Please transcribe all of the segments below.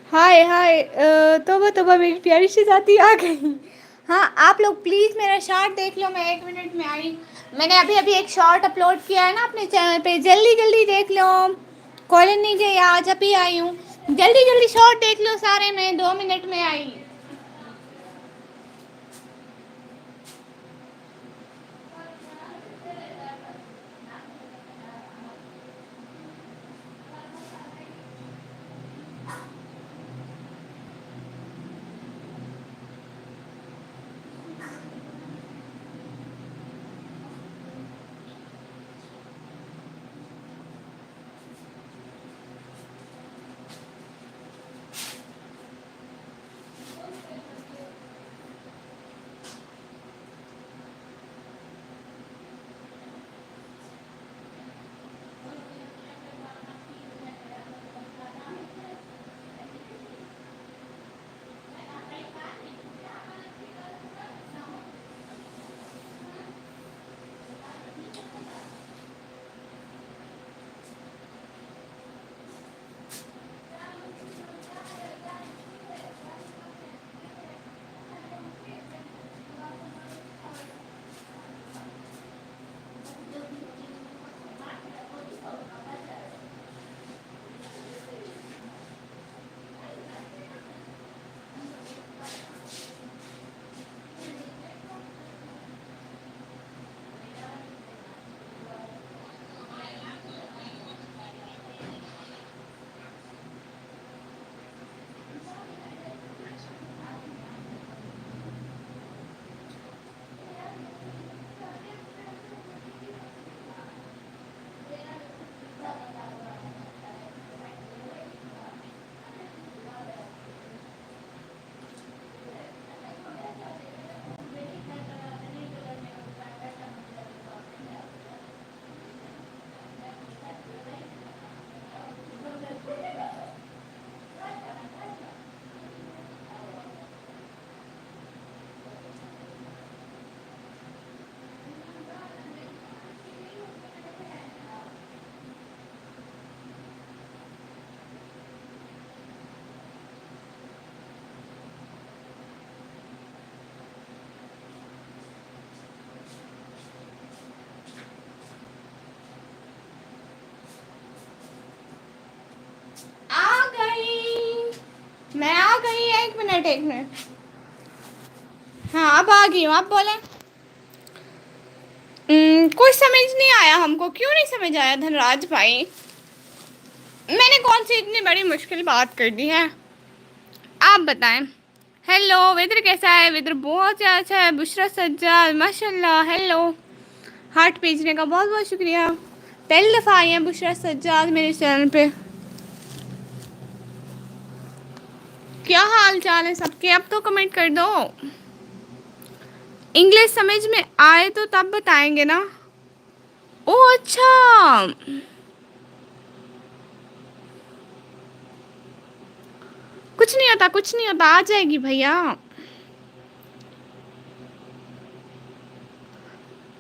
हाय हाय तोबा तोबा मेरी प्यारी शहजादी आ गई। हाँ आप लोग प्लीज़ मेरा शॉर्ट देख लो, मैं 1 मिनट में आई। मैंने अभी अभी एक शॉर्ट अपलोड किया है ना अपने चैनल पे, जल्दी जल्दी देख लो। कॉलेज नहीं गई आज, अभी आई हूँ। जल्दी जल्दी शॉर्ट देख लो सारे, मैं 2 मिनट में आई। आ गई, मैं आ गई। 1 मिनट 1 मिनट। हाँ अब आ गई हूँ, आप बोले। कुछ समझ नहीं आया हमको। क्यों नहीं समझ आया धनराज भाई? मैंने कौन सी इतनी बड़ी मुश्किल बात कर दी है, आप बताएं। हेलो वेदर कैसा है? वेदर बहुत ज़्यादा अच्छा है। बुशरा सज्जाद माशाल्लाह। हेलो, हार्ट भेजने का बहुत बहुत शुक्रिया। पहली दफ़ा आई हैं बुशरा सज्जाद मेरे चैनल पे। क्या हाल चाल है सबके? अब तो कमेंट कर दो। इंग्लिश समझ में आए तो तब बताएंगे ना। ओह अच्छा, कुछ नहीं होता कुछ नहीं होता, आ जाएगी भैया।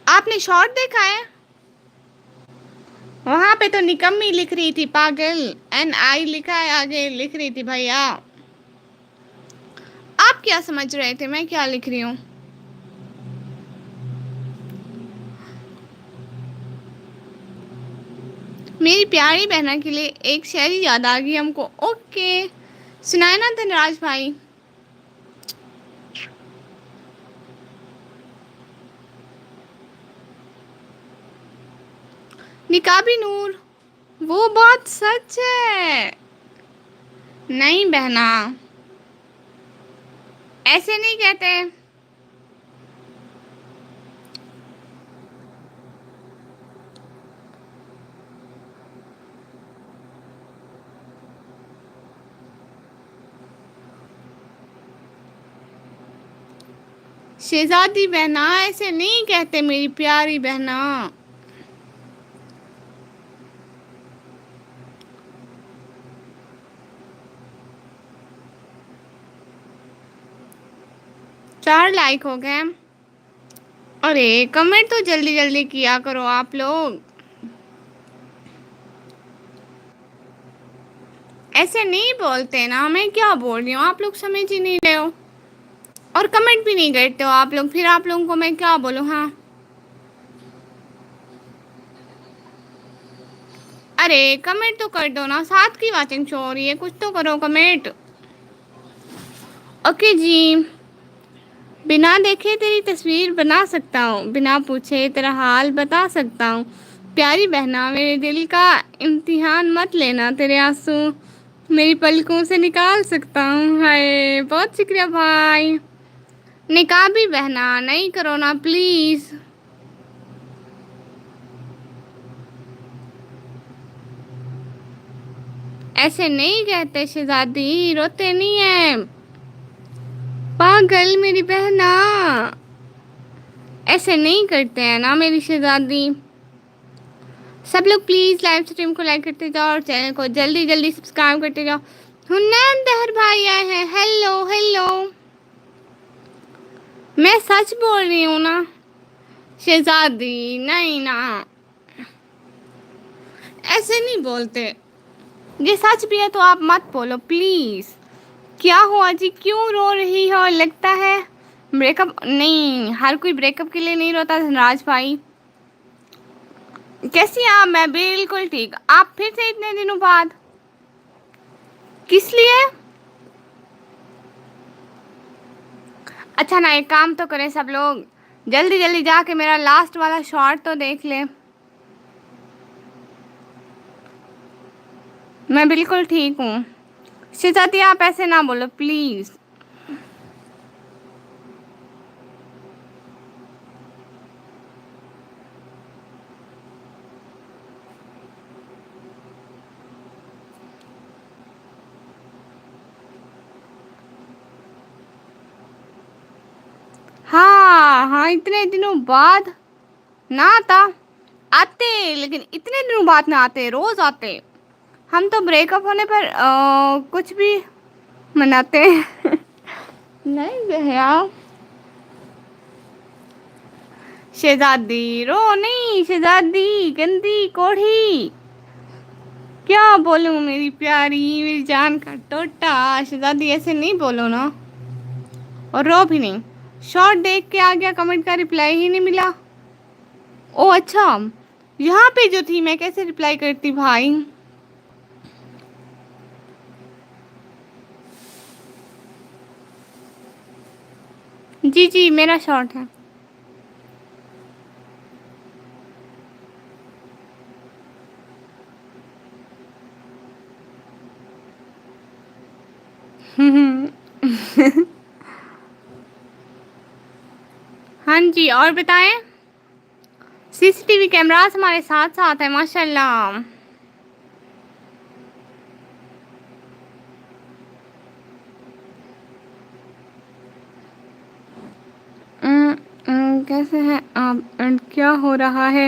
आपने शॉर्ट देखा है? वहां पे तो निकम्मी लिख रही थी, पागल। NI लिखा है आगे, लिख रही थी भैया। आप क्या समझ रहे थे मैं क्या लिख रही हूँ? मेरी प्यारी बहना के लिए एक शायरी याद आ गई हमको। ओके सुनाए ना धनराज भाई। निकाबी नूर, वो बात सच है। नहीं बहना, ऐसे नहीं कहते। शहजादी बहना ऐसे नहीं कहते मेरी प्यारी बहना। चार लाइक हो गए। अरे कमेंट तो जल्दी जल्दी किया करो आप लोग। ऐसे नहीं बोलते ना, मैं क्या बोल रही हूँ, आप लोग समझ ही नहीं रहे हो और कमेंट भी नहीं करते हो आप लोग, फिर आप लोगों को मैं क्या बोलूँ। हाँ, अरे कमेंट तो कर दो ना, साथ की वाचिंग शो हो रही है, कुछ तो करो कमेंट। ओके जी। बिना देखे तेरी तस्वीर बना सकता हूँ, बिना पूछे तेरा हाल बता सकता हूँ। प्यारी बहना मेरे दिल का इम्तिहान मत लेना, तेरे आंसू मेरी पलकों से निकाल सकता हूँ। हाय, बहुत शुक्रिया भाई। निकाबी बहना नहीं करो ना प्लीज। ऐसे नहीं कहते शहजादी, रोते नहीं है पागल मेरी बहना, ऐसे नहीं करते हैं ना मेरी शहजादी। सब लोग प्लीज लाइव स्ट्रीम को लाइक करते जाओ और चैनल को जल्दी जल्दी सब्सक्राइब करते जाओ। हुन्नैन दहर भाई आए हैं, हेलो हेलो। मैं सच बोल रही हूँ ना शहजादी, नहीं ना, ऐसे नहीं बोलते। ये सच भी है तो आप मत बोलो प्लीज। क्या हुआ जी, क्यों रो रही हो, लगता है ब्रेकअप। नहीं, हर कोई ब्रेकअप के लिए नहीं रोता धनराज भाई। कैसी हैं आप? मैं बिल्कुल ठीक। आप फिर से इतने दिनों बाद, किस लिए? अच्छा ना, एक काम तो करें सब लोग, जल्दी जल्दी जाके मेरा लास्ट वाला शॉट तो देख ले। मैं बिल्कुल ठीक हूँ शिजाती, आप ऐसे ना बोलो प्लीज। हाँ हाँ, इतने दिनों बाद ना आता, आते लेकिन इतने दिनों बाद ना आते, रोज आते। हम तो ब्रेकअप होने पर कुछ भी मनाते हैं। नहीं भैया, शहजादी रो नहीं, शहजादी गंदी कोढ़ी, क्या बोलूं मेरी प्यारी, मेरी जान का टोटा। शहजादी ऐसे नहीं बोलो ना, और रो भी नहीं। शॉर्ट देख के आ गया, कमेंट का रिप्लाई ही नहीं मिला। ओ अच्छा, यहाँ पे जो थी मैं कैसे रिप्लाई करती भाई। जी जी, मेरा शॉर्ट है। हाँ जी, और बताएं। सीसीटीवी कैमरास हमारे साथ साथ है माशाल्लाह। कैसे हैं आप, एंड क्या हो रहा है,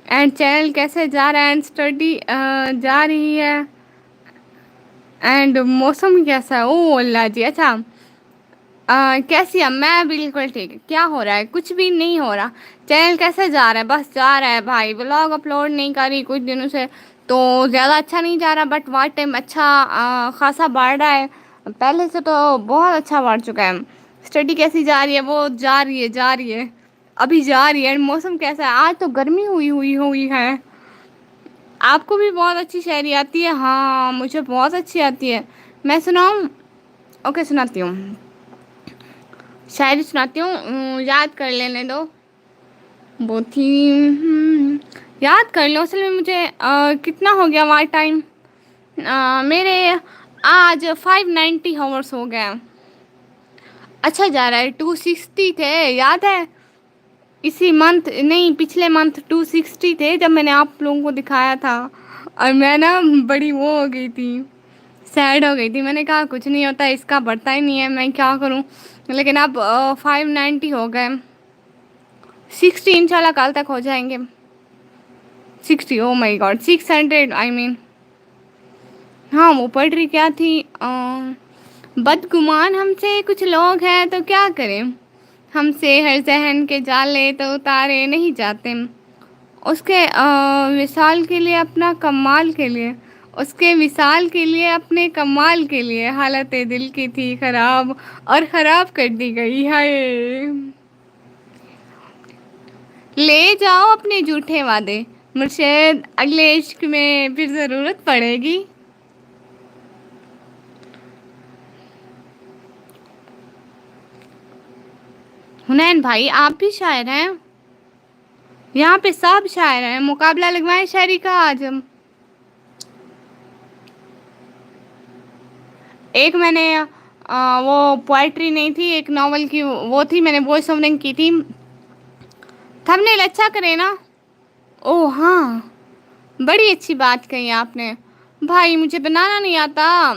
एंड चैनल कैसे जा रहा है, एंड स्टडी जा रही है, एंड मौसम कैसा है। ओ अल्लाह जी, अच्छा। कैसी है? मैं बिल्कुल ठीक। क्या हो रहा है? कुछ भी नहीं हो रहा। चैनल कैसे जा रहा है? बस जा रहा है भाई, व्लॉग अपलोड नहीं कर रही कुछ दिनों से, तो ज़्यादा अच्छा नहीं जा रहा, बट वाट टाइम अच्छा खासा बढ़ रहा है, पहले से तो बहुत अच्छा बढ़ चुका है। स्टडी कैसी जा रही है? वो जा रही है, जा रही है, अभी जा रही है। मौसम कैसा है? आज तो गर्मी हुई है। आपको भी बहुत अच्छी शायरी आती है? हाँ, मुझे बहुत अच्छी आती है। मैं सुनाऊँ? ओके, सुनाती हूँ, शायरी सुनाती हूँ। याद कर लेने दो। वो थी, याद कर लो। असल में मुझे कितना हो गया हमारा टाइम, मेरे आज 590 आवर्स हो गए। अच्छा जा रहा है। 260 थे, याद है? इसी मंथ नहीं, पिछले मंथ 260 थे जब मैंने आप लोगों को दिखाया था, और मैं ना बड़ी वो हो गई थी, सैड हो गई थी। मैंने कहा कुछ नहीं होता, इसका बढ़ता ही नहीं है, मैं क्या करूं। लेकिन अब 590 हो गए। 60 इंशाल्लाह कल तक हो जाएंगे। 60, oh my God, 600 I mean. हाँ, वो पढ़ रही क्या थी, बदगुमान हमसे कुछ लोग हैं तो क्या करें, हमसे हर जहन के जाले तो उतारे नहीं जाते, उसके विशाल के लिए, अपना कमाल के लिए उसके विशाल के लिए, अपने कमाल के लिए हालत दिल की थी खराब, और खराब कर दी गई है। ले जाओ अपने झूठे वादे, मुर्शद अगले इश्क में फिर ज़रूरत पड़ेगी। हुनैन भाई आप भी शायर हैं? यहाँ पे सब शायर हैं, मुकाबला लगवाएं शायरी का आज हम। एक मैंने वो पोएट्री नहीं थी, एक नॉवल की वो थी, मैंने वॉइस ओवरिंग की थी। थंबनेल अच्छा करे ना। ओह हाँ, बड़ी अच्छी बात कही आपने। भाई मुझे बनाना नहीं आता।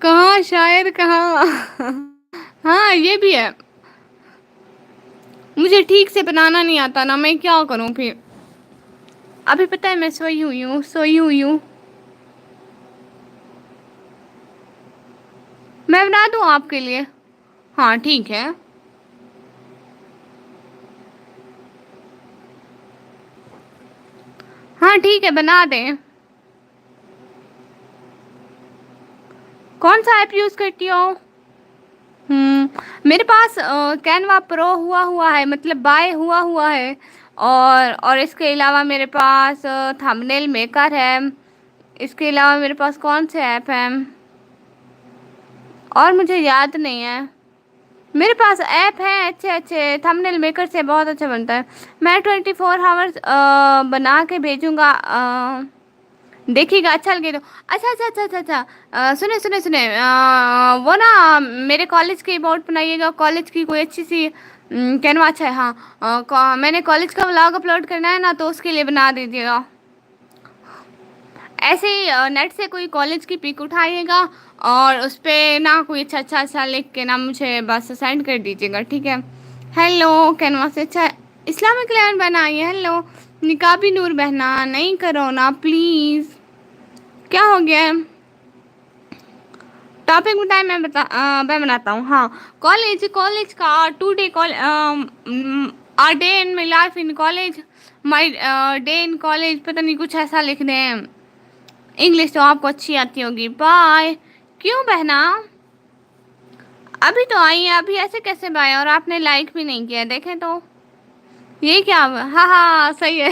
कहाँ शायर कहाँ। हाँ ये भी है, मुझे ठीक से बनाना नहीं आता ना, मैं क्या करूँ फिर। अभी पता है मैं सोई हुई हूँ, सोई हुई हूँ। मैं बना दूँ आपके लिए? हाँ ठीक है। हाँ ठीक है, बना दें। कौन सा ऐप यूज़ करती हो? मेरे पास कैनवा प्रो हुआ हुआ है, मतलब बाय हुआ हुआ है। और इसके अलावा मेरे पास थंबनेल मेकर है। इसके अलावा मेरे पास कौन से ऐप हैं और मुझे याद नहीं है। मेरे पास ऐप है अच्छे अच्छे, थंबनेल मेकर से बहुत अच्छा बनता है। मैं 24 आवर्स बना के भेजूंगा, देखिएगा अच्छा लगे तो। अच्छा अच्छा अच्छा अच्छा अच्छा, सुने सुने सुने, वो ना मेरे कॉलेज के अबाउट बनाइएगा, कॉलेज की कोई अच्छी सी कैनवा। अच्छा है हाँ, मैंने कॉलेज का व्लॉग अपलोड करना है ना, तो उसके लिए बना दीजिएगा। ऐसे ही नेट से कोई कॉलेज की पिक उठाइएगा, और उस पे ना कोई अच्छा अच्छा अच्छा लिख के ना मुझे बस सेंड कर दीजिएगा, ठीक है। हेलो कैनवा से अच्छा इस्लामिक लैंड बनाइए। हेलो निकाबी नूर बहना, नहीं करो ना प्लीज़। क्या हो गया है? टॉपिक बताए, मैं बनाता हूँ। हाँ, कॉलेज, कॉलेज का today call or day in my life in college, my day in college, पता नहीं कुछ ऐसा लिख दें। इंग्लिश तो आपको अच्छी आती होगी। बाय। क्यों बहना? अभी तो आई है, अभी ऐसे कैसे बाय? और आपने लाइक भी नहीं किया, देखें तो। ये क्या हाँ हाँ सही है।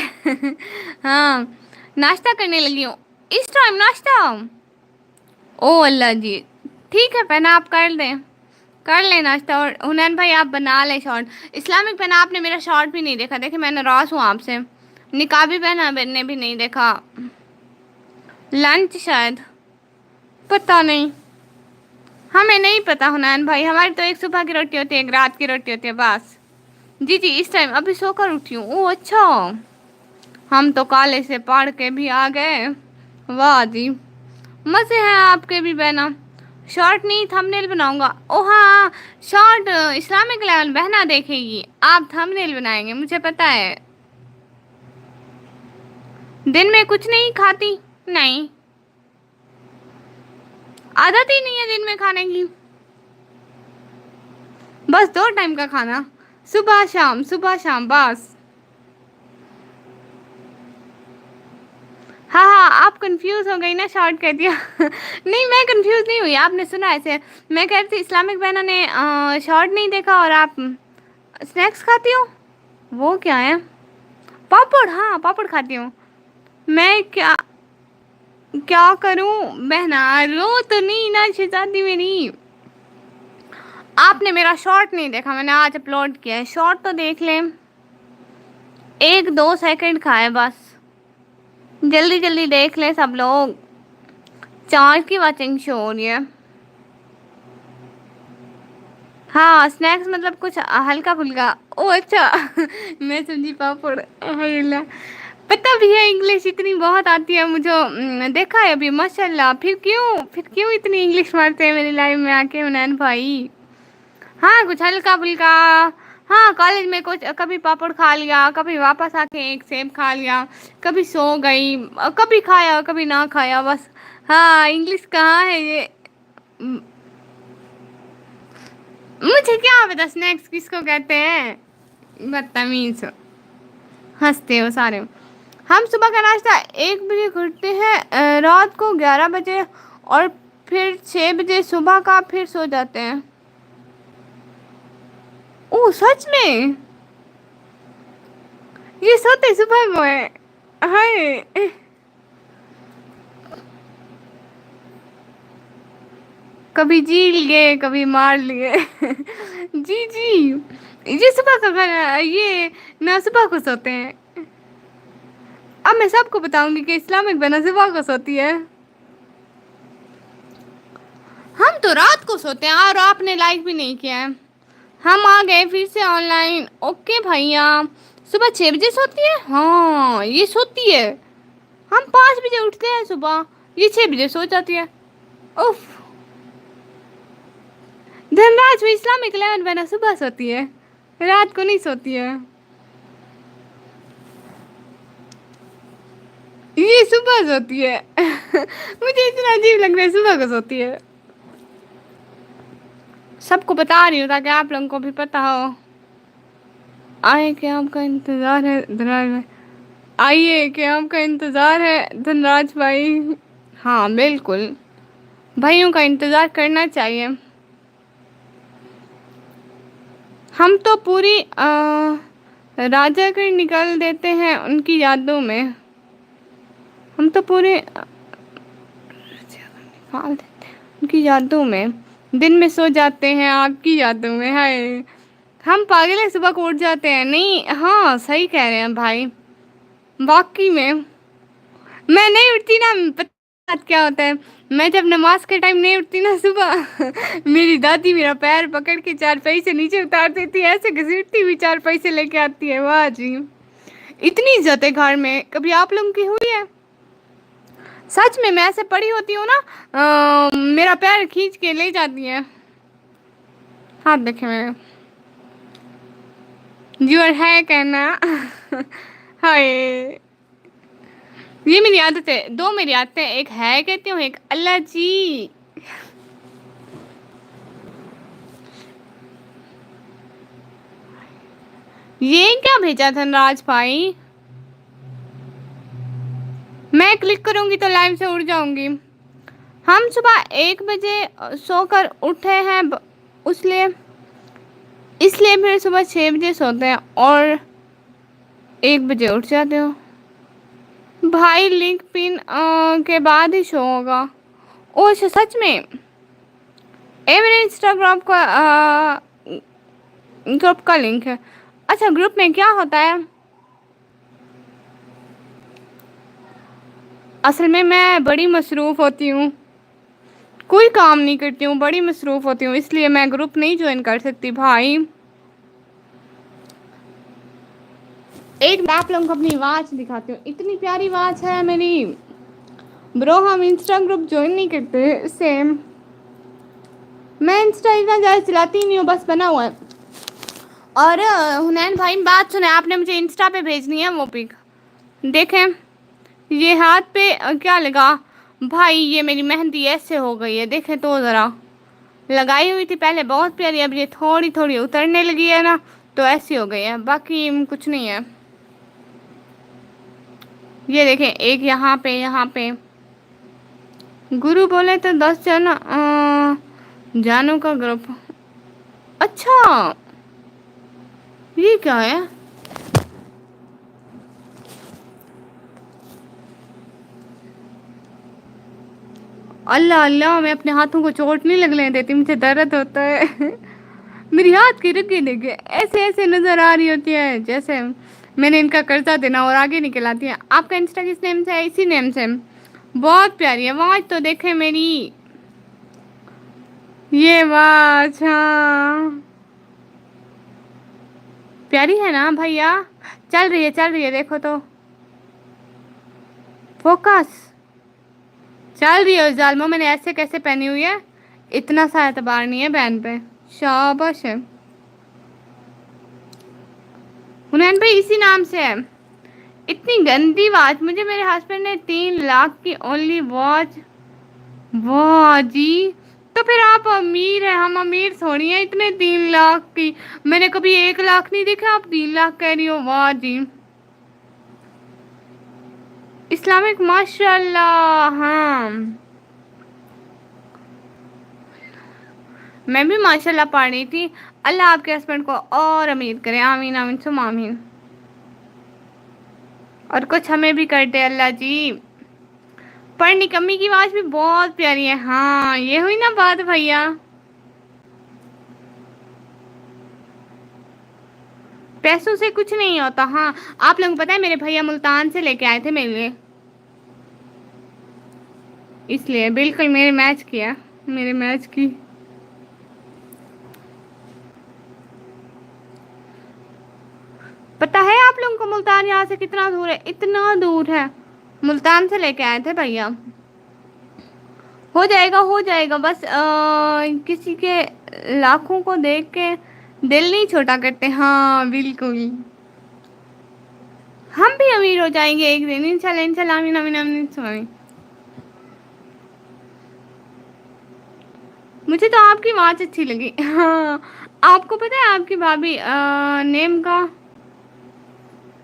हाँ, नाश्ता करने लगी हूँ। इस टाइम नाश्ता? ओ अल्लाह जी। ठीक है पहना, आप कर दें, कर लें नाश्ता। और हुनैन भाई आप बना लें शॉर्ट। इस्लामिक पहना, आपने मेरा शॉर्ट भी नहीं देखा, देखे मैं नाराज़ हूँ आपसे। निकाबी पहना मैंने भी नहीं देखा। लंच शायद, पता नहीं, हमें नहीं पता हुनैन भाई, हमारी तो एक सुबह की रोटी होती है, एक रात की रोटी होती है बस। जी जी, इस टाइम अभी सोकर उठी हूँ। ओह अच्छा, हम तो कॉलेज से पढ़ के भी आ गए। वाह जी, मज़े हैं आपके भी बहना। शॉर्ट नहीं थंबनेल बनाऊंगा। ओ हाँ, शॉर्ट इस्लामिक लेवल बहना देखेगी, आप थंबनेल बनाएंगे मुझे पता है। दिन में कुछ नहीं खाती? नहीं, आदत ही नहीं है दिन में खाने की। बस 2 टाइम का खाना, सुबह शाम बस। हाँ हाँ, आप कंफ्यूज हो गई ना, शॉर्ट कह दिया। नहीं मैं कंफ्यूज नहीं हुई, आपने सुना ऐसे। मैं कह रही थी इस्लामिक बहना ने शॉर्ट नहीं देखा और आप स्नैक्स खाती हो। वो क्या है? पापड़, हाँ पापड़ खाती हूँ। मैं क्या क्या करूं बहना, रो तो नहीं ना शहजादी मेरी। आपने मेरा शॉर्ट नहीं देखा, मैंने आज अपलोड किया है, शॉर्ट तो देख लें। 1-2 सेकंड का है बस, जल्दी जल्दी देख ले सब लोग। 4 की वाचिंग शो हो रही है। हाँ स्नैक्स मतलब कुछ हल्का फुल्का। ओ अच्छा। मैं समझी पापड़। अल्लाह, पता भी है इंग्लिश इतनी बहुत आती है मुझे, देखा है अभी माशाल्लाह। फिर क्यों इतनी इंग्लिश मारते हैं मेरी लाइफ में आके हुनैन भाई। हाँ कुछ हल्का फुल्का। हाँ कॉलेज में कुछ, कभी पापड़ खा लिया, कभी वापस आके एक सेब खा लिया, कभी सो गई, कभी खाया कभी ना खाया बस। हाँ इंग्लिश कहाँ है ये। म- मुझे क्या पता स्नैक्स किसको कहते हैं, बदतमीज हो। हंसते हो सारे। हम सुबह का नाश्ता 1 बजे करते हैं, रात को 11 बजे, और फिर 6 बजे सुबह का, फिर सो जाते हैं। ओह सच में? ये सोते सुबह को है? हाय। कभी जी लिए कभी मार लिए। जी जी। ये सुबह का खाना, ये ना सुबह को सोते हैं। अब मैं सबको बताऊंगी कि इस्लामिक बना सुबह को सोती है। हम तो रात को सोते हैं और आपने लाइक भी नहीं किया है। हम आ गए फिर से ऑनलाइन। ओके भैया। सुबह 6 बजे सोती है? हाँ ये सोती है। हम 5 बजे उठते हैं सुबह, ये 6 बजे सो जाती है। उफ। धनराज भी इस्लामिक 11 बना सुबह सोती है, रात को नहीं सोती है। ये सुबह सोती है। मुझे इतना अजीब लग रहा है, सुबह को सोती है। सबको बता रही हूँ ताकि आप लोगों को भी पता हो। आए कि आपका इंतजार है धनराज भाई। आइए कि आपका इंतजार है धनराज भाई। हाँ बिल्कुल, भाइयों का इंतजार करना चाहिए। हम तो पूरी राजा कर निकाल देते हैं उनकी यादों में। हम तो पूरे निकाल देते हैं उनकी यादों में। दिन में सो जाते हैं आपकी यादों में। हाय। हम पागल हैं, सुबह को उठ जाते हैं। नहीं हाँ सही कह रहे हैं भाई, वाकई में। मैं नहीं उठती ना, पता बात क्या होता है, मैं जब नमाज के टाइम नहीं उठती ना सुबह, मेरी दादी मेरा पैर पकड़ के चारपाई से नीचे उतार देती है, ऐसे घसीटती हुई चारपाई से लेके आती है। वाह जी, इतनी इज्जत है घर में। कभी आप लोगों की हुई है? सच में मैं ऐसे पड़ी होती हूँ ना, मेरा पैर खींच के ले जाती है। हाथ देखे मेरे, जो है कहना। हाय। ये मेरी आदत है, दो मेरी आदतें, एक है कहती हूँ, एक अल्लाह जी। ये क्या भेजा धनराज भाई? मैं क्लिक करूंगी तो लाइव से उड़ जाऊंगी। हम सुबह 1 बजे सोकर उठे हैं, उसलिए इसलिए फिर सुबह 6 बजे सोते हैं और 1 बजे उठ जाते हो। भाई लिंक पिन के बाद ही शो होगा। ओ अच्छा सच में? ये मेरे इंस्टाग्राम का ग्रुप का लिंक है। अच्छा ग्रुप में क्या होता है? असल में मैं बड़ी मसरूफ़ होती हूँ, कोई काम नहीं करती हूँ, बड़ी मसरूफ़ होती हूँ, इसलिए मैं ग्रुप नहीं ज्वाइन कर सकती भाई। एक मैं आप लोगों को अपनी आवाज़ दिखाती हूँ, इतनी प्यारी आवाज़ है मेरी। ब्रो हम इंस्टा ग्रुप ज्वाइन नहीं करते सेम। मैं इंस्टा इतना ज़्यादा चलाती ही नहीं हूँ, बस बना हुआ है। और हुनैन भाई बात सुने, आपने मुझे इंस्टा पे भेजनी है वो पिक। देखें ये हाथ पे क्या लगा भाई, ये मेरी मेहंदी ऐसे हो गई है, देखें तो ज़रा। लगाई हुई थी पहले बहुत प्यारी, अब ये थोड़ी थोड़ी उतरने लगी है ना, तो ऐसी हो गई है, बाकी कुछ नहीं है। ये देखें एक यहाँ पे गुरु बोले तो 10 जन जानों का ग्रुप। अच्छा ये क्या है? अल्लाह अल्लाह, मैं अपने हाथों को चोट नहीं लगने देती, मुझे दर्द होता है। मेरी हाथ की रगे देखे ऐसे ऐसे नजर आ रही होती है जैसे मैंने इनका कर्जा देना और आगे निकल आती है। आपका इंस्टा किस नेम से है? इसी नेम से। बहुत प्यारी आवाज तो देखे मेरी। ये आवाज हाँ प्यारी है ना भैया? चल रही है देखो तो, फोकस। चल रही है जालमा, मैंने ऐसे कैसे पहनी हुई है, इतना सा एतबार नहीं है बहन पे। शाबाश है। हुनैन भाई इसी नाम से है। इतनी गंदी वॉच, मुझे मेरे हस्बैंड ने 3 लाख की ओनली वॉच। वाह जी, तो फिर आप अमीर हैं, हम अमीर थोड़ी हैं इतने 3 लाख की। मैंने कभी 1 लाख नहीं देखा, आप 3 लाख कह रही हो। वाह जी। इस्लामिक माशाल्लाह। हाँ, मैं भी माशाल्लाह पढ़ रही थी। अल्लाह आपके हस्बैंड को और अमीर करे, आमीन आमीन सुम आमीन। और कुछ हमें भी कर दे अल्लाह जी। पर निकम्मी की आवाज भी बहुत प्यारी है। हाँ, ये हुई ना बात भैया। पैसों से कुछ नहीं होता। हाँ, आप लोगों को पता है मेरे भैया मुल्तान से लेके आए थे मेरे लिए, इसलिए बिल्कुल मेरे मैच किया, मेरे मैच की। पता है आप लोगों को मुल्तान यहाँ से कितना दूर है? इतना दूर है। मुल्तान से लेके आए थे भैया। हो जाएगा हो जाएगा, बस किसी के लाखों को देख के दिल नहीं छोटा करते। हाँ बिल्कुल, हम भी अमीर हो जाएंगे एक दिन इंशाल्लाह इंशाल्लाह, आमीन आमीन आमीन आमीन। मुझे तो आपकी आवाज़ अच्छी लगी। हाँ, आपको पता है आपकी भाभी नेम का,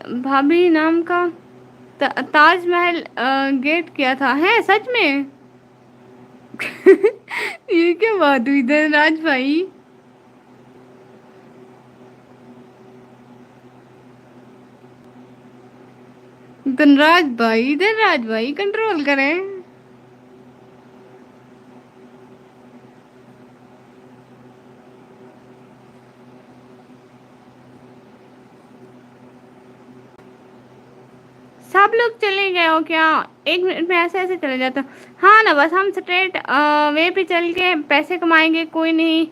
भाभी नाम का ताजमहल गेट किया था, है सच में? ये क्या बात हुई धनराज भाई? धनराज भाई कंट्रोल करें। सब लोग चले गए हो क्या? एक मिनट में ऐसे ऐसे चले जाते हो? हाँ ना, बस हम स्ट्रेट वे पे चल के पैसे कमाएंगे, कोई नहीं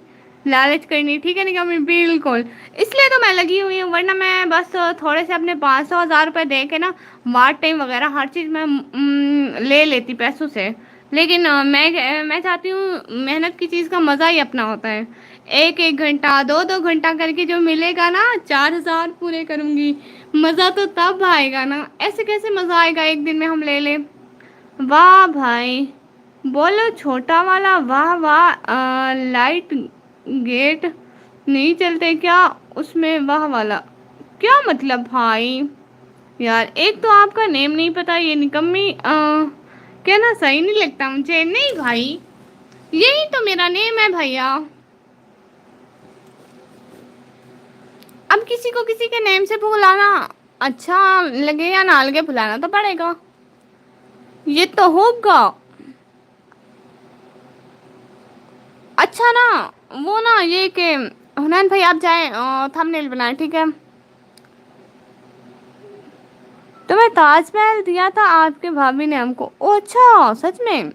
लालच करनी, ठीक है निकम्मी? बिल्कुल, इसलिए तो मैं लगी हुई हूँ, वरना मैं बस थोड़े से अपने 500 1000 रुपये दे के ना वार्ड टाइम वगैरह हर चीज़ मैं ले लेती पैसों से। लेकिन मैं चाहती हूँ मेहनत की चीज़ का मज़ा ही अपना होता है। एक एक घंटा दो दो घंटा करके जो मिलेगा ना, 4000 पूरे करूँगी। मज़ा तो तब आएगा ना, ऐसे कैसे मज़ा आएगा एक दिन में हम ले लें? वाह भाई, बोलो छोटा वाला वाह वाह। लाइट गेट नहीं चलते क्या उसमें? वाह वाला क्या मतलब भाई? यार एक तो आपका नेम नहीं पता, ये निकम्मी कहना सही नहीं लगता मुझे। नहीं भाई, यही तो मेरा नेम है भैया। अब किसी को किसी के नेम से बुलाना अच्छा लगे या ना लगे, बुलाना तो पड़ेगा, ये तो होगा। अच्छा ना, वो ना ये कि हुनैन भाई आप जाएं थंबनेल बनाएं, ठीक है? तो मैं ताजमहल दिया था आपके भाभी ने हमको। ओ अच्छा सच में?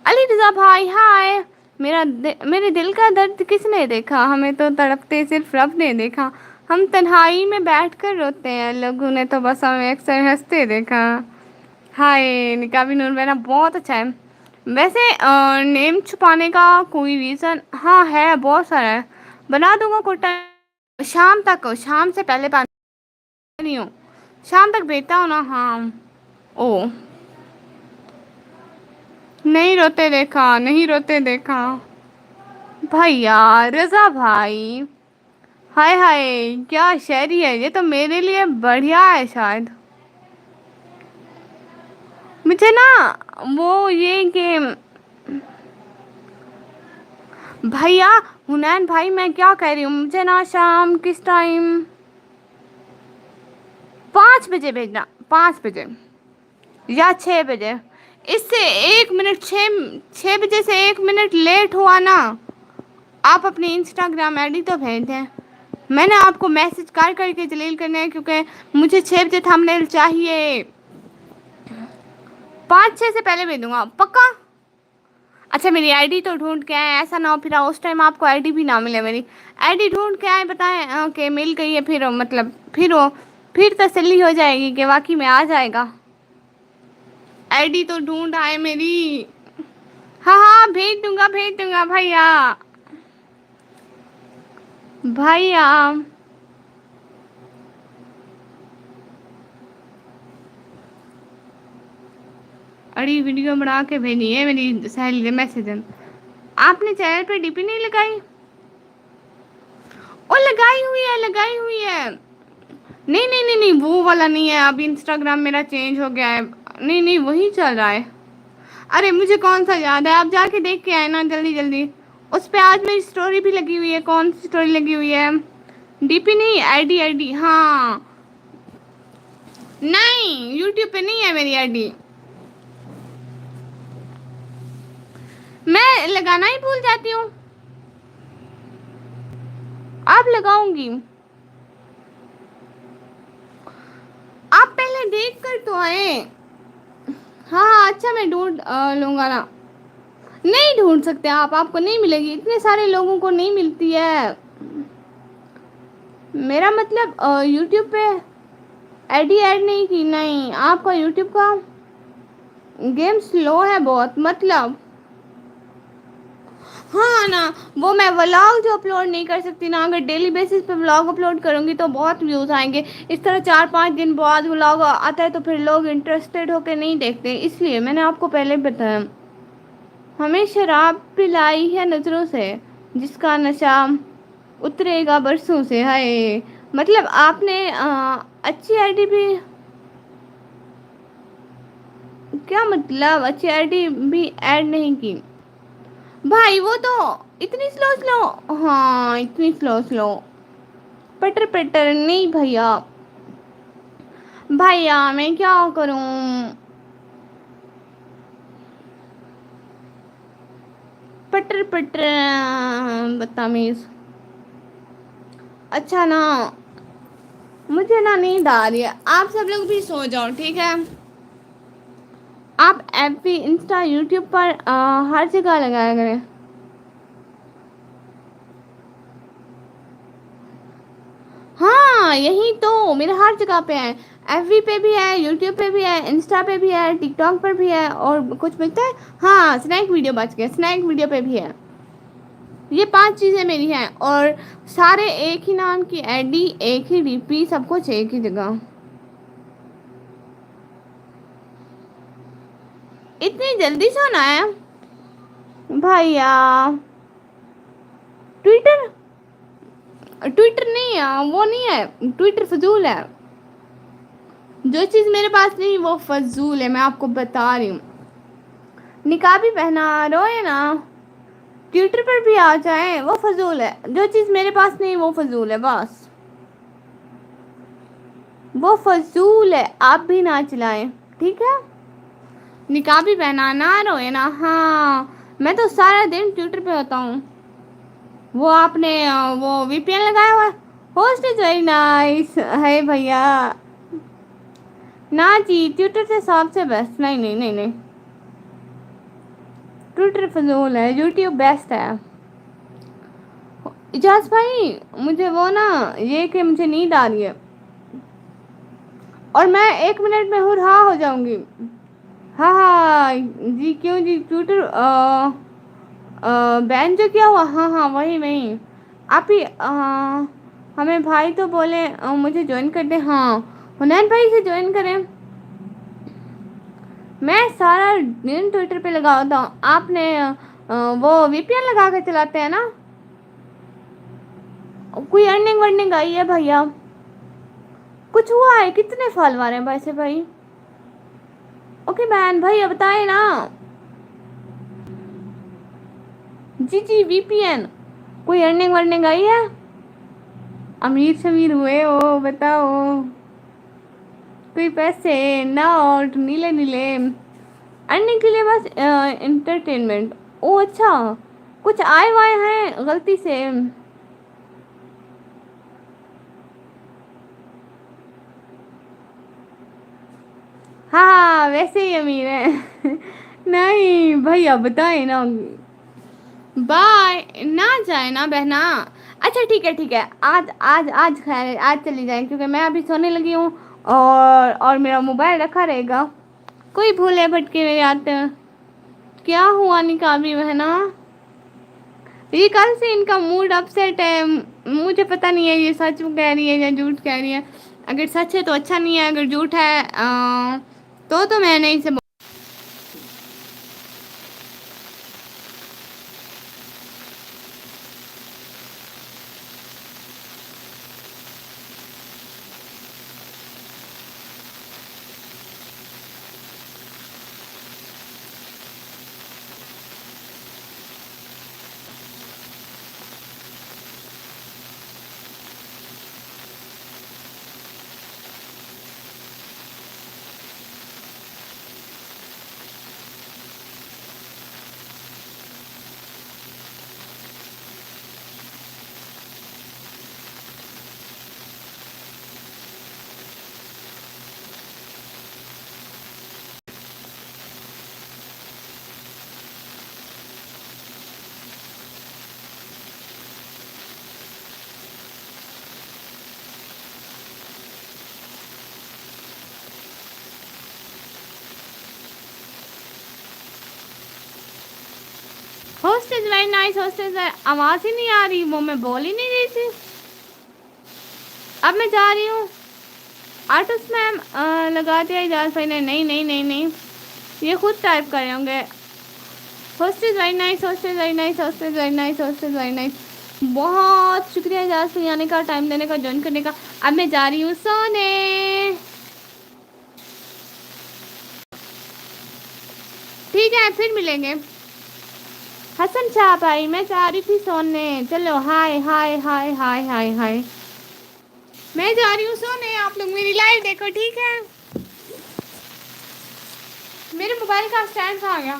अली रजा भाई हाय। मेरे दिल का दर्द किसने देखा, हमें तो तड़पते सिर्फ रब ने देखा। हम तन्हाई में बैठ कर रोते हैं, लोगों ने तो बस हमें अक्सर हंसते देखा। हाय निकाबी नूर मेरा बहुत अच्छा है। वैसे नेम छुपाने का कोई रीज़न? हाँ है, बहुत सारा है, बना दूंगा कोटा। शाम तक, शाम से पहले पानी नहीं हो, शाम तक भेजता हूँ ना। हाँ। ओ, नहीं रोते देखा, नहीं रोते देखा। भैया रजा भाई, हाय हाय क्या शायरी है, ये तो मेरे लिए बढ़िया है शायद। मुझे ना वो ये कि भैया, हुनैन भाई मैं क्या कह रही हूँ, मुझे ना शाम किस टाइम, 5 बजे भेजना, 5 बजे या 6 बजे। इससे 1 मिनट, 6 बजे से 1 मिनट लेट हुआ ना, आप अपनी इंस्टाग्राम आईडी तो भेज दें। मैंने आपको मैसेज कर करके जलील करना है, क्योंकि मुझे 6 बजे थंबनेल चाहिए। 5 6 से पहले भेज दूंगा पक्का। अच्छा मेरी आईडी तो ढूंढ के आए, ऐसा ना हो फिर उस टाइम आपको आईडी भी ना मिले। मेरी आईडी ढूंढ के आए, बताएं कि मिल गई है, फिर मतलब फिर तसल्ली हो जाएगी कि वाकई में आ जाएगा। आईडी तो ढूंढ आए मेरी। हाँ हाँ भेज दूंगा भैया। भैया अड़ी वीडियो बना के भेजी है मेरी सहेली ने मैसेज। आपने चैनल पे डीपी नहीं लगाई? ओ लगाई हुई है, लगाई हुई है। नहीं नहीं नहीं नहीं, वो वाला नहीं है, अब इंस्टाग्राम मेरा चेंज हो गया है। नहीं नहीं वही चल रहा है। अरे मुझे कौन सा याद है, आप जाके देख के आए ना जल्दी जल्दी। उस पे आज मेरी स्टोरी भी लगी हुई है। कौन सी स्टोरी लगी हुई है? डीपी नहीं, आईडी आईडी, हाँ। नहीं यूट्यूब पे नहीं है मेरी आईडी। मैं लगाना ही भूल जाती हूँ। आप लगाऊंगी। आप पहले देख कर तो आए। हाँ अच्छा मैं ढूंढ लूंगा ना। नहीं ढूंढ सकते आप, आपको नहीं मिलेगी, इतने सारे लोगों को नहीं मिलती है। मेरा मतलब यूट्यूब पे आईडी ऐड नहीं की। नहीं आपका यूट्यूब का गेम स्लो है बहुत मतलब। हाँ ना, वो मैं व्लॉग जो अपलोड नहीं कर सकती ना, अगर डेली बेसिस पे व्लॉग अपलोड करूँगी तो बहुत व्यूज़ आएंगे। इस तरह 4-5 दिन बाद व्लॉग आता है तो फिर लोग इंटरेस्टेड होकर नहीं देखते, इसलिए मैंने आपको पहले बताया। हमें शराब पिलाई है नज़रों से, जिसका नशा उतरेगा बरसों से। हाय मतलब आपने अच्छी आईडी भी, क्या मतलब अच्छी आईडी भी ऐड नहीं की भाई? वो तो इतनी स्लो स्लो, हाँ इतनी स्लो स्लो, पटर पटर नहीं भैया। भैया मैं क्या करूं? पटर पटर बदतमीज। अच्छा ना, मुझे ना नींद आ रही है, आप सब लोग भी सो जाओ ठीक है। आप एफबी इंस्टा यूट्यूब पर हर जगह लगाया करें। हाँ यही तो मेरे हर जगह पे है। एफबी पे भी है, यूट्यूब पे भी है, इंस्टा पे भी है, टिकटॉक पर भी है, और कुछ मिलता है। हाँ स्नैक वीडियो बच गया, स्नैक वीडियो पे भी है। ये 5 चीज़ें मेरी हैं, और सारे एक ही नाम की आईडी, एक ही डीपी, सब कुछ एक ही जगह। इतनी जल्दी सोना है भैया? ट्विटर, ट्विटर नहीं है, वो नहीं है, ट्विटर फजूल है। जो चीज़ मेरे पास नहीं वो फजूल है, मैं आपको बता रही हूँ। निकाबी पहना रोए ना, ट्विटर पर भी आ जाए वो फजूल है। जो चीज़ मेरे पास नहीं वो फजूल है बस, वो फजूल है। आप भी ना चलाएं ठीक है। निकाबी पहना ना रोए ना, हाँ मैं तो सारा दिन ट्विटर पे होता हूँ। वो आपने वो वीपीएन लगाया हुआ है। होस्ट इज वेरी नाइस है भैया। ना जी ट्विटर से सबसे बेस्ट, नहीं नहीं नहीं नहीं, ट्विटर फजूल है, यूट्यूब बेस्ट है। इजाज भाई मुझे वो ना, ये कि मुझे नींद आ रही है और मैं 1 मिनट में हुरहा हो जाऊंगी। हाँ हाँ जी, क्यों जी? ट्विटर बैन जो किया हुआ, हाँ हाँ वही वही। आप ही हमें भाई तो बोले मुझे ज्वाइन कर दे। हाँ हुनैन भाई से ज्वाइन करें। मैं सारा दिन ट्विटर पे लगा होता हूँ। आपने वो वीपीएन लगा के चलाते हैं ना? कोई अर्निंग वर्निंग आई है भैया? कुछ हुआ है? कितने फॉलोअर हैं वैसे भाई? ओके बैन भैया बताए ना। जी जी वीपीएन, कोई अर्निंग वर्निंग आई है? अमीर शमीर हुए हो बताओ? कोई पैसे नोट नीले नीले अर्निंग के लिए बस इंटरटेनमेंट। ओ अच्छा, कुछ आए वाए हैं गलती से? हाँ वैसे ही अमीर है। नहीं भैया बताए ना। बाय ना जाए ना बहना। अच्छा ठीक है, आज आज आज खैर आज चली जाए, क्योंकि मैं अभी सोने लगी हूँ, और मेरा मोबाइल रखा रहेगा। कोई भूले भटके मेरे आते हैं। क्या हुआ निकाबी बहना? ये कल से इनका मूड अपसेट है। मुझे पता नहीं है ये सच कह रही है या झूठ कह रही है। अगर सच है तो अच्छा नहीं है, अगर झूठ है तो मैंने इसे host is very nice, host is, आवाज़ ही नहीं आ रही, वो मैं बोल ही नहीं रही थी। अब मैं जा रही हूँ। आर्टिस्ट मैम लगा दिया इजाज़ भाई ने। नहीं नहीं नहीं नहीं, ये खुद टाइप कर रहे होंगे। Host is very nice, host is very nice, host is very nice, host is very nice. बहुत शुक्रिया इजाज़ भाई आने का, टाइम देने का, ज्वाइन करने का। अब मैं जा रही हूँ सोने। ठीक है, फिर मिलेंगे। हसन शाह भाई, मैं जा रही थी सोने। चलो हाय हाय हाय हाय हाय हाय, मैं जा रही हूँ सोने। आप लोग मेरी लाइव देखो, ठीक है। मेरे मोबाइल का स्टैंड कहाँ गया?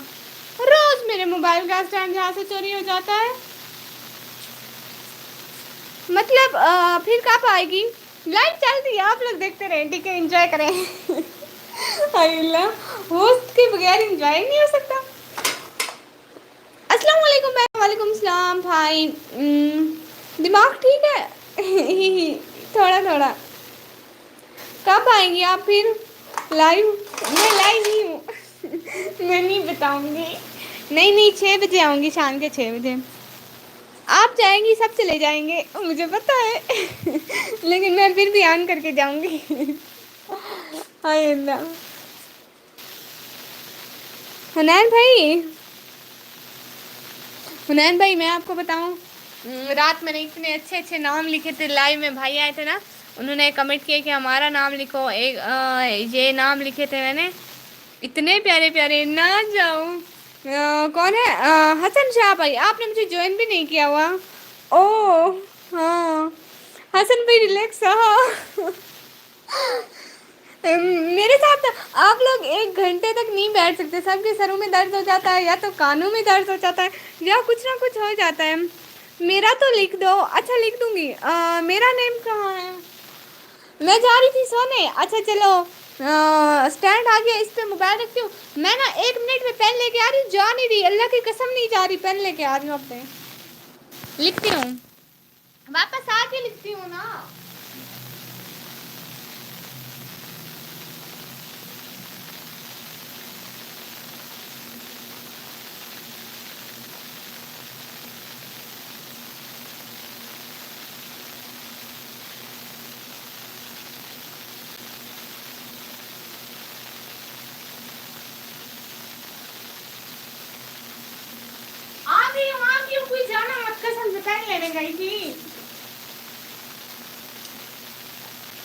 रोज मेरे मोबाइल का स्टैंड यहाँ से चोरी हो जाता है। मतलब फिर कब आएगी? लाइव चल रही है, आप लोग देखते रहे, ठीक है, एंजॉय करें। अल्लाह, होस्ट के बगैर एंजॉय नहीं हो सकता। अस्सलाम वालेकुम भाई। वालेकुम सलाम भाई। दिमाग ठीक है? थोड़ा थोड़ा। कब आएंगी आप फिर लाइव? मैं लाइव नहीं हूँ। मैं नहीं बताऊंगी। नहीं नहीं, 6 बजे आऊँगी, शाम के 6 बजे। आप जाएंगी, सब चले जाएंगे, मुझे पता है। लेकिन मैं फिर भी ऑन करके जाऊंगी। हाय अल्लाह। हुनैन भाई, हुनैन भाई मैं आपको बताऊं, रात मैंने इतने अच्छे अच्छे नाम लिखे थे, लाइव में भाई आए थे ना, उन्होंने कमेंट किया कि हमारा नाम लिखो। एक ये नाम लिखे थे मैंने, इतने प्यारे प्यारे। ना जाऊं, कौन है? हसन शाह भाई, आपने मुझे ज्वाइन भी नहीं किया हुआ। ओ हाँ, हसन भाई रिलैक्स। हाँ। मेरे साथ तो आप लोग 1 घंटे तक नहीं बैठ सकते, सबके सरों में दर्द हो जाता है, या तो कानों में दर्द हो जाता है, या कुछ ना कुछ हो जाता है। मेरा तो लिख दो। अच्छा, लिख दूंगी। मेरा नेम कहाँ है? मैं जा रही थी सोने। अच्छा चलो, स्टैंड आ गया, इस पे मोबाइल रखती हूँ। मैं ना 1 मिनट में पेन लेके आ रही हूँ, जा नहीं रही, अल्लाह की कसम नहीं जा रही, पेन लेके आ रही हूँ अपने। लिखती हूँ, वापस आके लिखती हूँ ना। आ गई हूँ, कोई जाना मत, कसम से पेन लेने गई थी।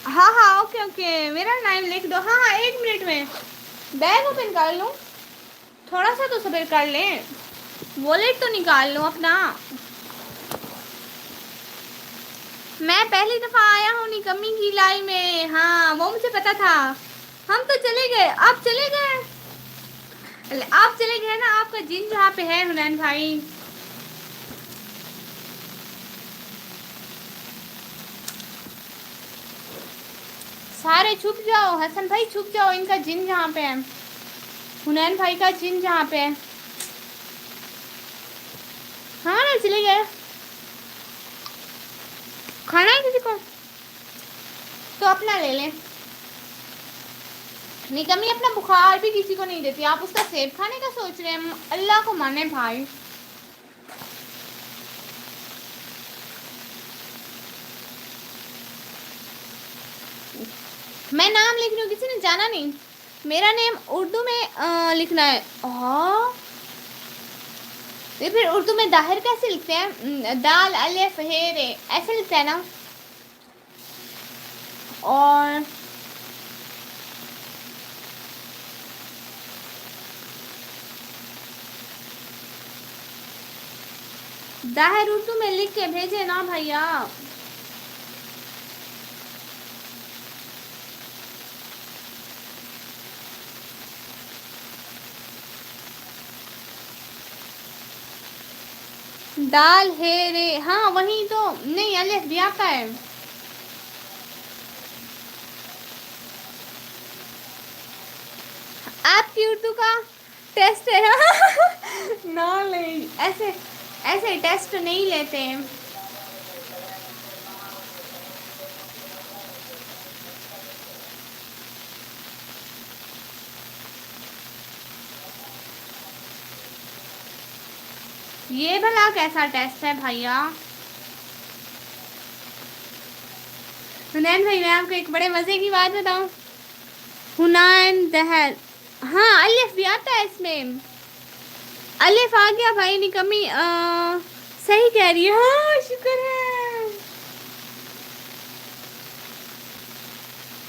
हाँ हाँ, ओके ओके, मेरा नाम लिख दो। हाँ हाँ, 1 मिनट में बैग ओपन कर लूँ, थोड़ा सा तो सब्र कर लें, वॉलेट तो निकाल लूँ अपना। मैं पहली दफ़ा आया हूँ निकम्मी की लाइव में। हाँ, वो मुझे पता था। हम तो चले गए, आप चले गए, आप चले गए ना, आपका जिन जहाँ पे है हुनैन भाई। सारे छुप जाओ, हसन भाई छुप जाओ, इनका जिन जहाँ पे है, हुनैन भाई का जिन जहाँ पे है। हाँ ना, चले गए। खाना है किसी को तो अपना ले लें। निकम्मी अपना बुखार भी किसी को नहीं देती, आप उसका सेब खाने का सोच रहे हैं? अल्लाह को माने भाई। मैं नाम लिख रही हूँ, किसी ने जाना नहीं। मेरा नेम उर्दू में लिखना है। ये फिर उर्दू में दाहिर कैसे लिखते हैं? दाल अलिफ हे रे, ऐसे लिखते हैं ना। और दाहिर उर्दू में लिख के भेजे ना भैया। दाल है रे, हाँ वही तो। नहीं, अलिफ भी आता है। आपकी उर्दू का टेस्ट है? ना नहीं, ऐसे ऐसे टेस्ट नहीं लेते हैं। ये भला कैसा टेस्ट है भैया? हुनैन भाई मैं आपको एक बड़े मजे की बात बताऊं। हुनैन दहल, हाँ अलिफ भी आता है इसमें। अलिफ आ गया भाई निकम्मी। सही कह रही है, हाँ शुक्र है।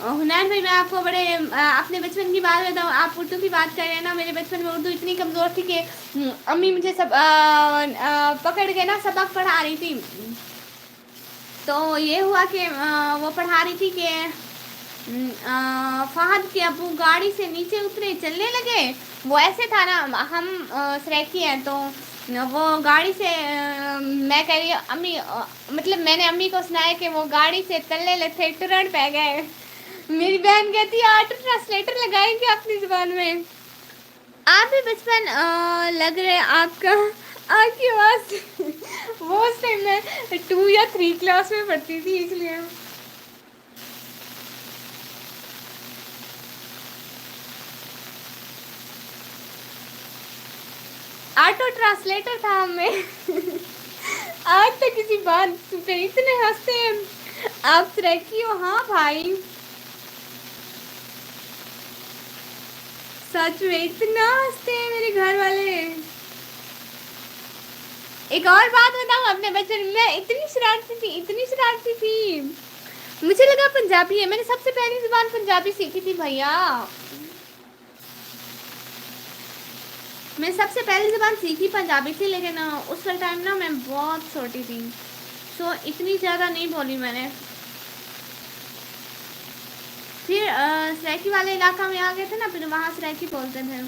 हुनैन भाई मैं आपको बड़े अपने बचपन की बात बताऊँ। आप उर्दू की बात कर रहे हैं ना, मेरे बचपन में उर्दू इतनी कमज़ोर थी कि अम्मी मुझे सब पकड़ के ना सबक पढ़ा रही थी। तो ये हुआ कि वो पढ़ा रही थी कि फहद के अबू गाड़ी से नीचे उतरे, चलने लगे। वो ऐसे था ना, हम सरेकी हैं तो वो गाड़ी से मैं कह रही हूँ अम्मी मतलब मैंने अम्मी को सुनाया कि वो गाड़ी से तलने लगे, तुरंत पै गए। मेरी बहन कहती है ऑटो ट्रांसलेटर लगाएंगे अपनी जुबान में। आप भी बचपन लग रहे आपका, आपकी आवाज़ वो उस टाइम में 2 या 3 क्लास में पढ़ती थी इसलिए। ऑटो ट्रांसलेटर था हमें। आज तक किसी बात पे इतने हंसते हैं। आप सरेकी हो? हाँ भाई सच में इतना हंसते हैं मेरे घर वाले। एक और बात बताऊँ, अपने बचपन में इतनी शरारती थी, इतनी शरारती थी। मुझे लगा पंजाबी है, मैंने सबसे पहली जुबान पंजाबी सीखी थी भैया। मैं सबसे पहली जुबान सीखी पंजाबी थी, लेकिन उस टाइम ना मैं बहुत छोटी थी, तो इतनी ज़्यादा नहीं बोली मैंने। फिर सराइकी वाले इलाका में आ गए थे ना, फिर वहाँ सराइकी बोलते थे।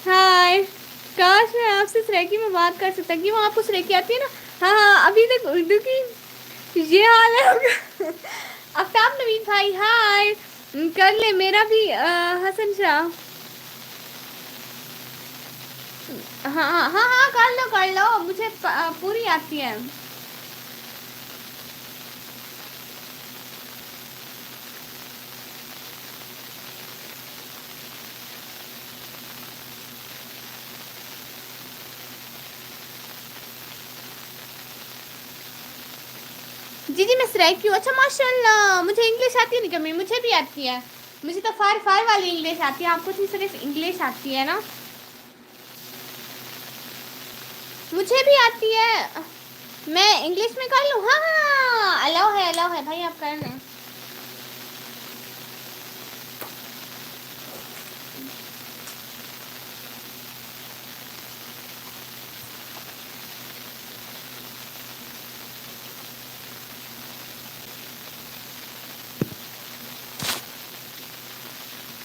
हाय, काश मैं आपसे सराइकी में बात कर सकता। क्यों, आपको सराइकी आती है ना? हाँ हाँ, अभी तक उर्दू की ये हाल है होगा। आफ्ताब नवीन भाई हाय, कर ले मेरा भी हसन शाह। हाँ हाँ हाँ हाँ, कर लो, मुझे पूरी आती है। जी जी मैं सराइकी हूँ। अच्छा माशाल्लाह, मुझे इंग्लिश आती है नहीं कमी, मुझे भी आती है। मुझे तो फार फार वाली इंग्लिश आती है, आपको तो सिर्फ इंग्लिश आती है ना? मुझे भी आती है। मैं इंग्लिश में कर लूँ? हाँ हाँ, अलाउ है भाई, आप कर लें।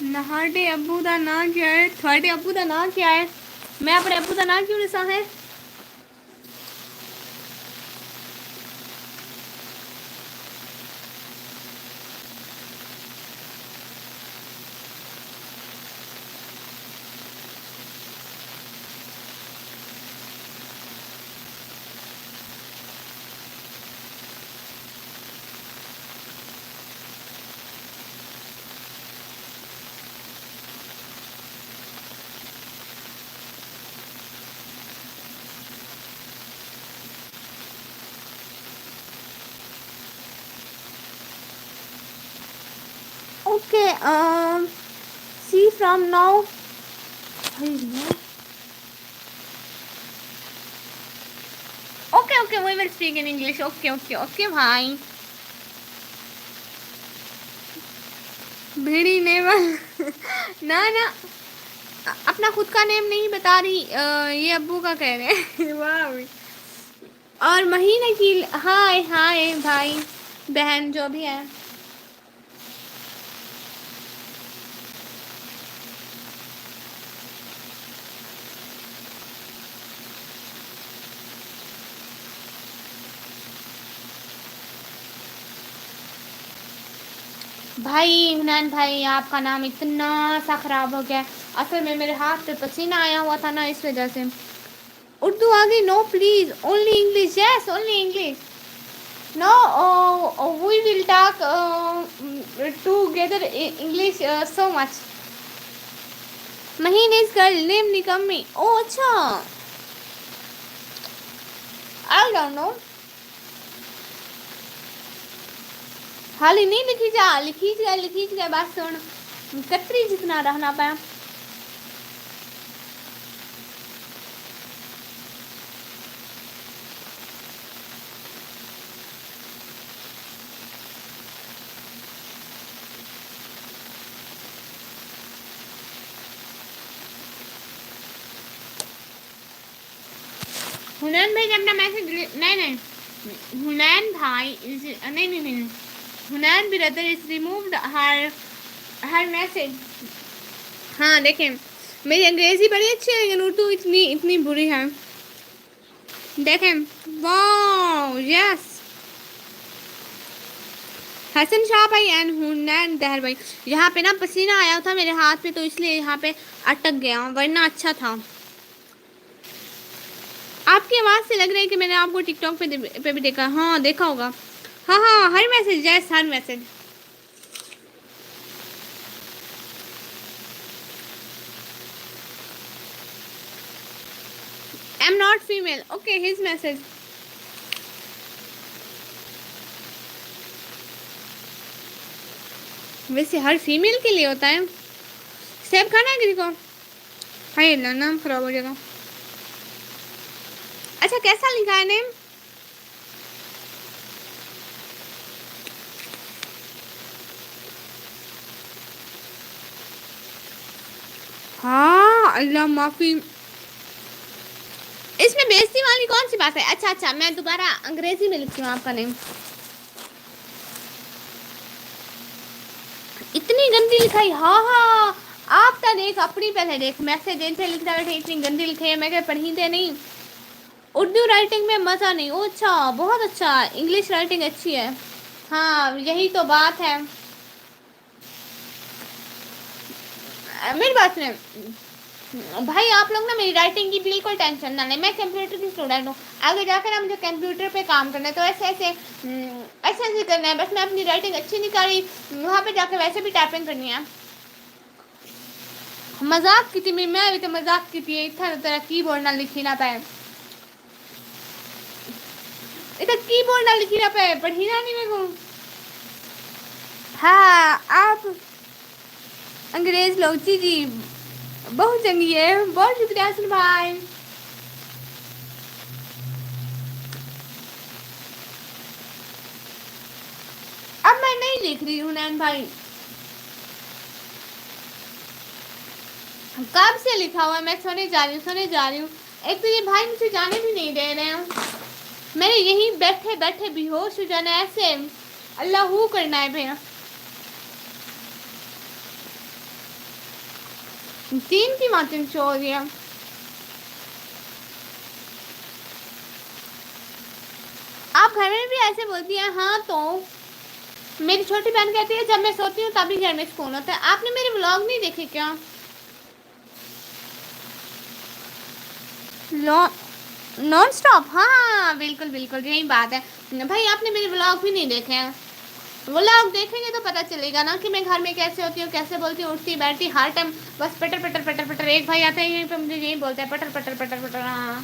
नहाटे अबू का ना क्या है? थोड़े अबू का ना क्या है? मैं अपने अबू का ना क्यों लिसा है? Okay, see from now. Okay okay, we will speak in English. Okay okay okay भाई। भिड़ी नेम ना ना, अपना खुद का नेम नहीं बता रही, ये अब्बू का कह रहे हैं। वाह। और महीने की हाय हाय भाई बहन जो भी है। भाई हुनैन भाई, आपका नाम इतना सा ख़राब हो गया। असल में मेरे हाथ पे पसीना आया हुआ था ना, इस वजह से। उर्दू आ गई? No please, only English. Yes only English. No, we will talk together English so much. महीने इस गर्ल नेम निकम्मी। ओ अच्छा, आई डोंट नो। हाली नहीं लिखी जा बात सुन, कतरी जितना रहना पाया। हुनैन भाई अपना मैसेज नहीं हुनैन भाई नहीं Hunain brother is removed her message. हाँ देखें, मेरी अंग्रेजी बड़ी अच्छी है लेकिन उर्दू इतनी बुरी है। देखें, वाओ यस, हसन शाह भाई एंड हुनैन दहर भाई। यहाँ पे ना पसीना आया था मेरे हाथ पे तो इसलिए यहाँ पे अटक गया, वरना अच्छा था। आपकी आवाज़ से लग रहा है कि मैंने आपको टिकटॉक पे भी देखा। हाँ देखा होगा। हाँ her message, yes her message. I am not female, okay his message. वैसे हर फीमेल के लिए होता है। सेब खाना है किसी को? हाय नाम खराब हो जाएगा। अच्छा कैसा लिखा है नेम? हाँ अल्लाह माफी, इसमें बेइज्जती वाली कौन सी बात है? अच्छा मैं दोबारा अंग्रेजी में लिखती हूँ आपका नेम। इतनी गंदी लिखाई। हाँ आप तो देख अपनी पहले देख मैसेज इनसे लिखता बैठे, इतनी गंदी लिखी है। मैं क्या पढ़ी थे नहीं, उर्दू राइटिंग में मज़ा नहीं। ओ अच्छा बहुत अच्छा, इंग्लिश राइटिंग अच्छी है। हाँ यही तो बात है। मेरी बात सुने भाई, आप लोग ना मेरी राइटिंग की बिल्कुल टेंशन ना लें। मैं कंप्यूटर की स्टूडेंट हूँ, आगे जाकर ना मुझे कंप्यूटर पे काम करना है, तो ऐसे करना है। बस मैं अपनी राइटिंग अच्छी नहीं कर रही, वहाँ पे जाकर वैसे भी टाइपिंग करनी है। मजाक की थी मैं अभी तो मजाक की थी। इतना तरह कीबोर्ड ना लिखी ना पाए, इतना कीबोर्ड ना लिखी ना पाए, पढ़ी ना नहीं मेरे को। हाँ आप अंग्रेज लोग, जी बहुत चंगी है, बहुत शुक्रिया हसन भाई। अब मैं नहीं लिख रही हूँ नैन भाई, कब से लिखा हुआ है। मैं सोने जा रही हूँ। एक तो ये भाई मुझे जाने भी नहीं दे रहे हैं, मैंने यहीं बैठे बैठे बेहोश हो जाना है, ऐसे अल्लाह हू करना है भैया। 3 की मार्किंग शो हो रही है। आप घर में भी ऐसे बोलती हैं? हाँ तो मेरी छोटी बहन कहती है जब मैं सोती हूँ तभी घर में सुकून होता है। आपने मेरे व्लॉग नहीं देखे क्या? नॉन स्टॉप, हाँ बिल्कुल यही बात है भाई। आपने मेरे व्लॉग भी नहीं देखे हैं, व्लॉग देखेंगे तो पता चलेगा ना कि मैं घर में कैसे होती हूँ, कैसे बोलती हूँ, उठती बैठती हर टाइम बस पटर पटर पटर पटर। एक भाई आते हैं यहीं पे मुझे यही बोलते हैं पटर पटर पटर पटर। हाँ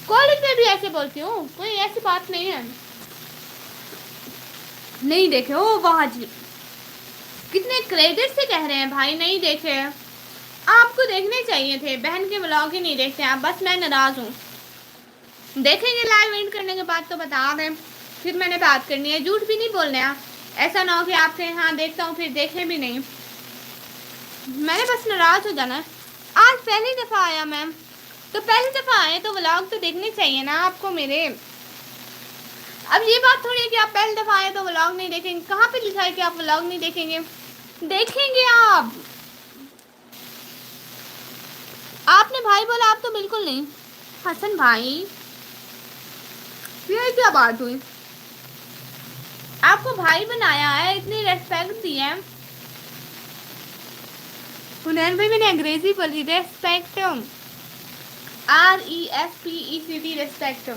कॉलेज में भी ऐसे बोलती हूँ, कोई ऐसी बात नहीं है। नहीं देखे? ओ वाह जी, कितने क्रेडिट से कह रहे हैं भाई नहीं देखे। आपको देखने चाहिए थे, बहन के व्लॉग ही नहीं देखते आप, बस मैं नाराज हूँ। देखेंगे लाइव एंड करने के बाद तो बता दें, फिर मैंने बात करनी है। झूठ भी नहीं बोलने हैं, ऐसा ना हो कि आपसे हाँ देखता हूँ फिर देखे भी नहीं। मैंने बस नाराज हो जाना है। आज पहली दफ़ा आया मैम, तो पहली दफ़ा आए तो व्लॉग तो देखने चाहिए ना आपको मेरे। अब ये बात थोड़ी है कि आप पहली दफ़ा आए तो व्लॉग नहीं देखेंगे। कहाँ पे लिखा है कि आप व्लॉग नहीं देखेंगे? देखेंगे आप। आपने भाई बोला, आप तो बिल्कुल नहीं। हसन भाई ये क्या बात हुई? आपको भाई बनाया है, इतनी रेस्पेक्ट दी है। हुनैन भाई मैंने अंग्रेजी बोली, रेस्पेक्ट RESPECT रेस्पेक्ट।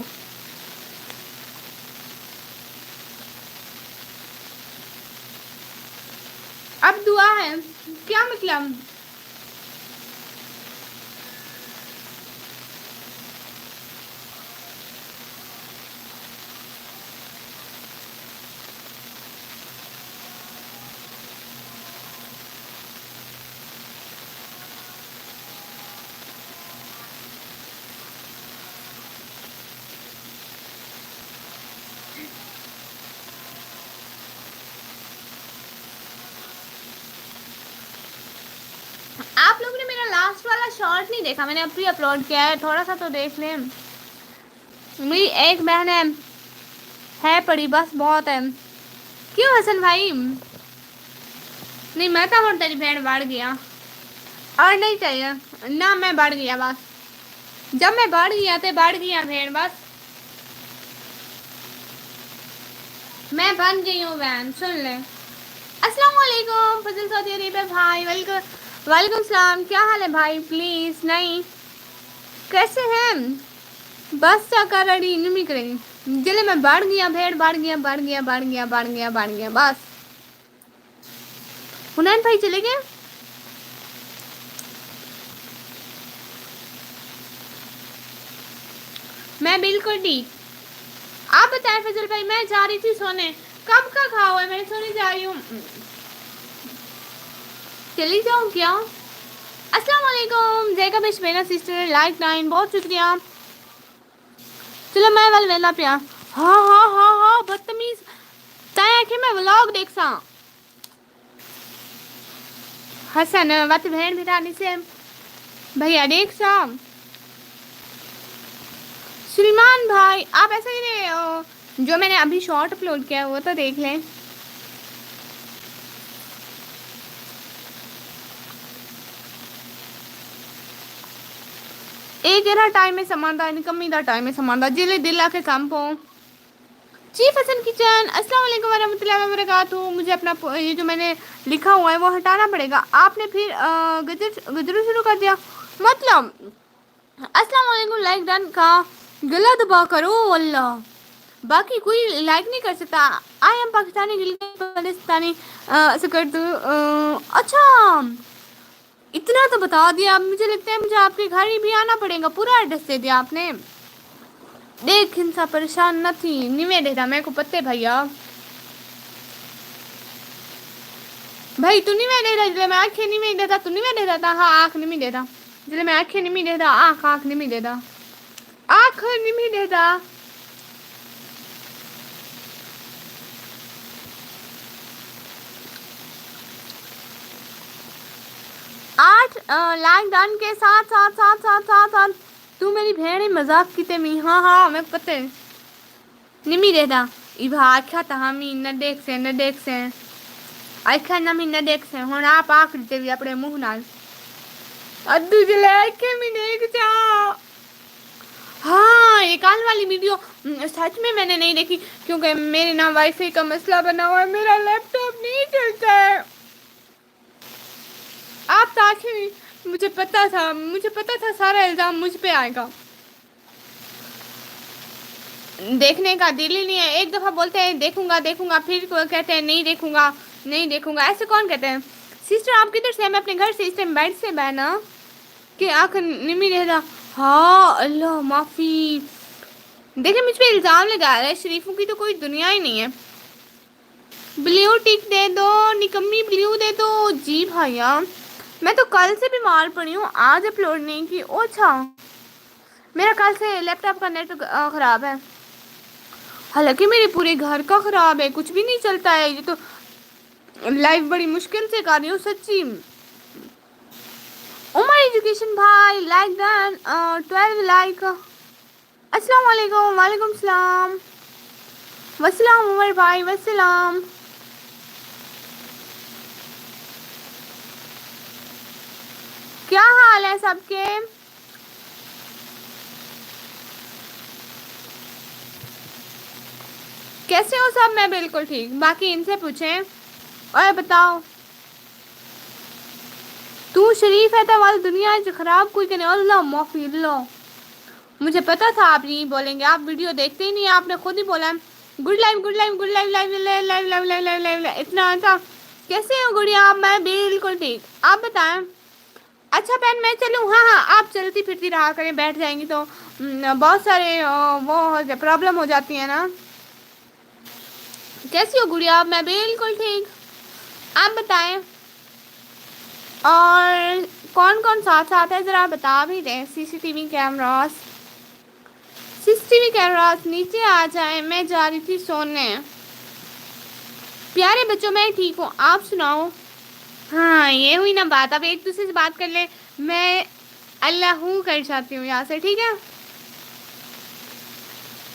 अब दुआ है, क्या मतलब? आप लोगों ने मेरा लास्ट वाला शॉर्ट नहीं देखा, मैंने अभी अपलोड किया है, थोड़ा सा तो देख लें। मेरी एक बहन है पड़ी, बस बहुत है। क्यों हसन भाई? नहीं मैं तो और तेरी बहन बढ़ गया और नहीं चाहिए ना, मैं बढ़ गया बस। जब मैं बढ़ गया तो बढ़ गया बहन, बस मैं बन गई हूँ बहन, सुन ले। अस्सलाम वालेकुम फजल सऊदी अरेबिया भाई, वेलकम। वालेकुम सलाम, क्या हाल है भाई? प्लीज नहीं, कैसे हैं? बस कर रही नहीं करेंगे जिले में बढ़ गया भेड़, बढ़ गया बढ़ गया बढ़ गया बढ़ गया बढ़ गया बस। हुनैन भाई चले गए? मैं बिल्कुल ठीक। आप बताएं फजल भाई, मैं जा रही थी सोने। कब का खा हुआ है? मैं सोने जा रही हूँ, चली जाऊँ क्या? अस्सलाम वालेकुम जैका बिश मेरा सिस्टर लाइक 9, बहुत शुक्रिया। चलो मैं वाल वेला पिया। हाँ हाँ हाँ हाँ बदतमीज, ताया कि मैं व्लॉग देख सा। हसन बात बहन बिठानी से भैया देख सा। सुलेमान भाई आप ऐसा ही नहीं, जो मैंने अभी शॉर्ट अपलोड किया है वो तो देख लें। एक एरा टाइम में समानता निकम्मी दा टाइम में समानता जिले दिल आके काम पो। चीफ हसन किचन अस्सलाम वालेकुम वरहमतुल्लाहि वबरकातुहू। मुझे अपना ये जो मैंने लिखा हुआ है वो हटाना पड़ेगा। आपने फिर गजरू शुरू कर दिया मतलब। अस्सलाम वालेकुम, लाइक डन का गला दबा करो अल्लाह, बाकी कोई लाइक नहीं कर सकता। आई एम पाकिस्तानी पाकिस्तानी ऐसे कर दो। अच्छा इतना तो बता दिया, अब मुझे लगता है मुझे आपके घर ही भी आना पड़ेगा, पूरा एड्रेस दे दिया आपने। देख इंसा परेशान न थी निवे देता मेरे को पत्ते भैया। भाई तू निवे दे रहा जिले मैं आंखें नहीं देता, तू निवे दे रहा। हाँ आँख नहीं देता जिले मैं आंखें नहीं देता, आँख आँख नहीं देता, आँख नहीं देता। 8 लाइक डन के साथ साथ साथ साथ साथ साथ तू मेरी भेड़ मजाक की तेमी। हाँ हाँ मैं पते निमी देता इभा आख्या था हमी न देख से आख्या नमी न देख से हुन आप आख देते भी अपने मुंह नाल अद्दू जले के मी देख जा। हाँ ये काल वाली वीडियो सच में मैंने नहीं देखी क्योंकि मेरे ना वाईफाई का मसला बना हुआ है, मेरा लैपटॉप नहीं चलता है। आप ताकि मुझे पता था सारा इल्जाम मुझ पे आएगा। देखने का दिल ही नहीं है, एक दफा बोलते हैं देखूंगा देखूंगा, फिर कहते हैं नहीं देखूंगा नहीं देखूंगा, ऐसे कौन कहते हैं? सिस्टर आप किधर से? मैं अपने घर से इस टाइम बेड से बहना कि आँख निमी रहा। हाँ अल्लाह माफी। देखिए मुझ पे इल्जाम लगा रहा है, शरीफों की तो कोई दुनिया ही नहीं है। ब्लू टिक दे दो, निकम्मी ब्लू दे दो। जी भैया मैं तो कल से बीमार पड़ी हूँ, आज अपलोड नहीं की। अच्छा मेरा कल से लैपटॉप का नेट खराब है, हालांकि मेरे पूरे घर का खराब है, कुछ भी नहीं चलता है। ये तो लाइफ बड़ी मुश्किल से कर रही हूँ सच्ची। उमर एजुकेशन भाई लाइक दैन 12 लाइक। अस्सलाम वालेकुम। वालेकुम सलाम वसलाम उमर भाई वसलाम। क्या हाल है सबके? कैसे हो सब? मैं बिल्कुल ठीक, बाकी इनसे पूछें। और बताओ तू शरीफ है तो वाली दुनिया खराब कोई कहने अल्लाह माफी अल्लाह। मुझे पता था आप नहीं बोलेंगे, आप वीडियो देखते ही नहीं, आपने खुद ही बोला good live good live good live live live live live live live live इतना था। कैसे हो गुड़िया आप? मैं बिल्कुल ठीक, आप बताएं। अच्छा बहन मैं चलूँ? हाँ हाँ, आप चलती फिरती रहा करें, बैठ जाएंगी तो बहुत सारे वो प्रॉब्लम हो जाती है ना। कैसी हो गुड़िया आप? मैं बिल्कुल ठीक, आप बताएं। और कौन कौन साथ साथ है ज़रा बता भी दें। सीसीटीवी कैमरास, सीसीटीवी कैमरास नीचे आ जाए, मैं जा रही थी सोने। प्यारे बच्चों मैं ठीक हूँ, आप सुनाओ। हाँ ये हुई ना बात, अब एक दूसरे से बात कर ले। मैं अल्लाह कर जाती हूँ यहाँ से, ठीक है।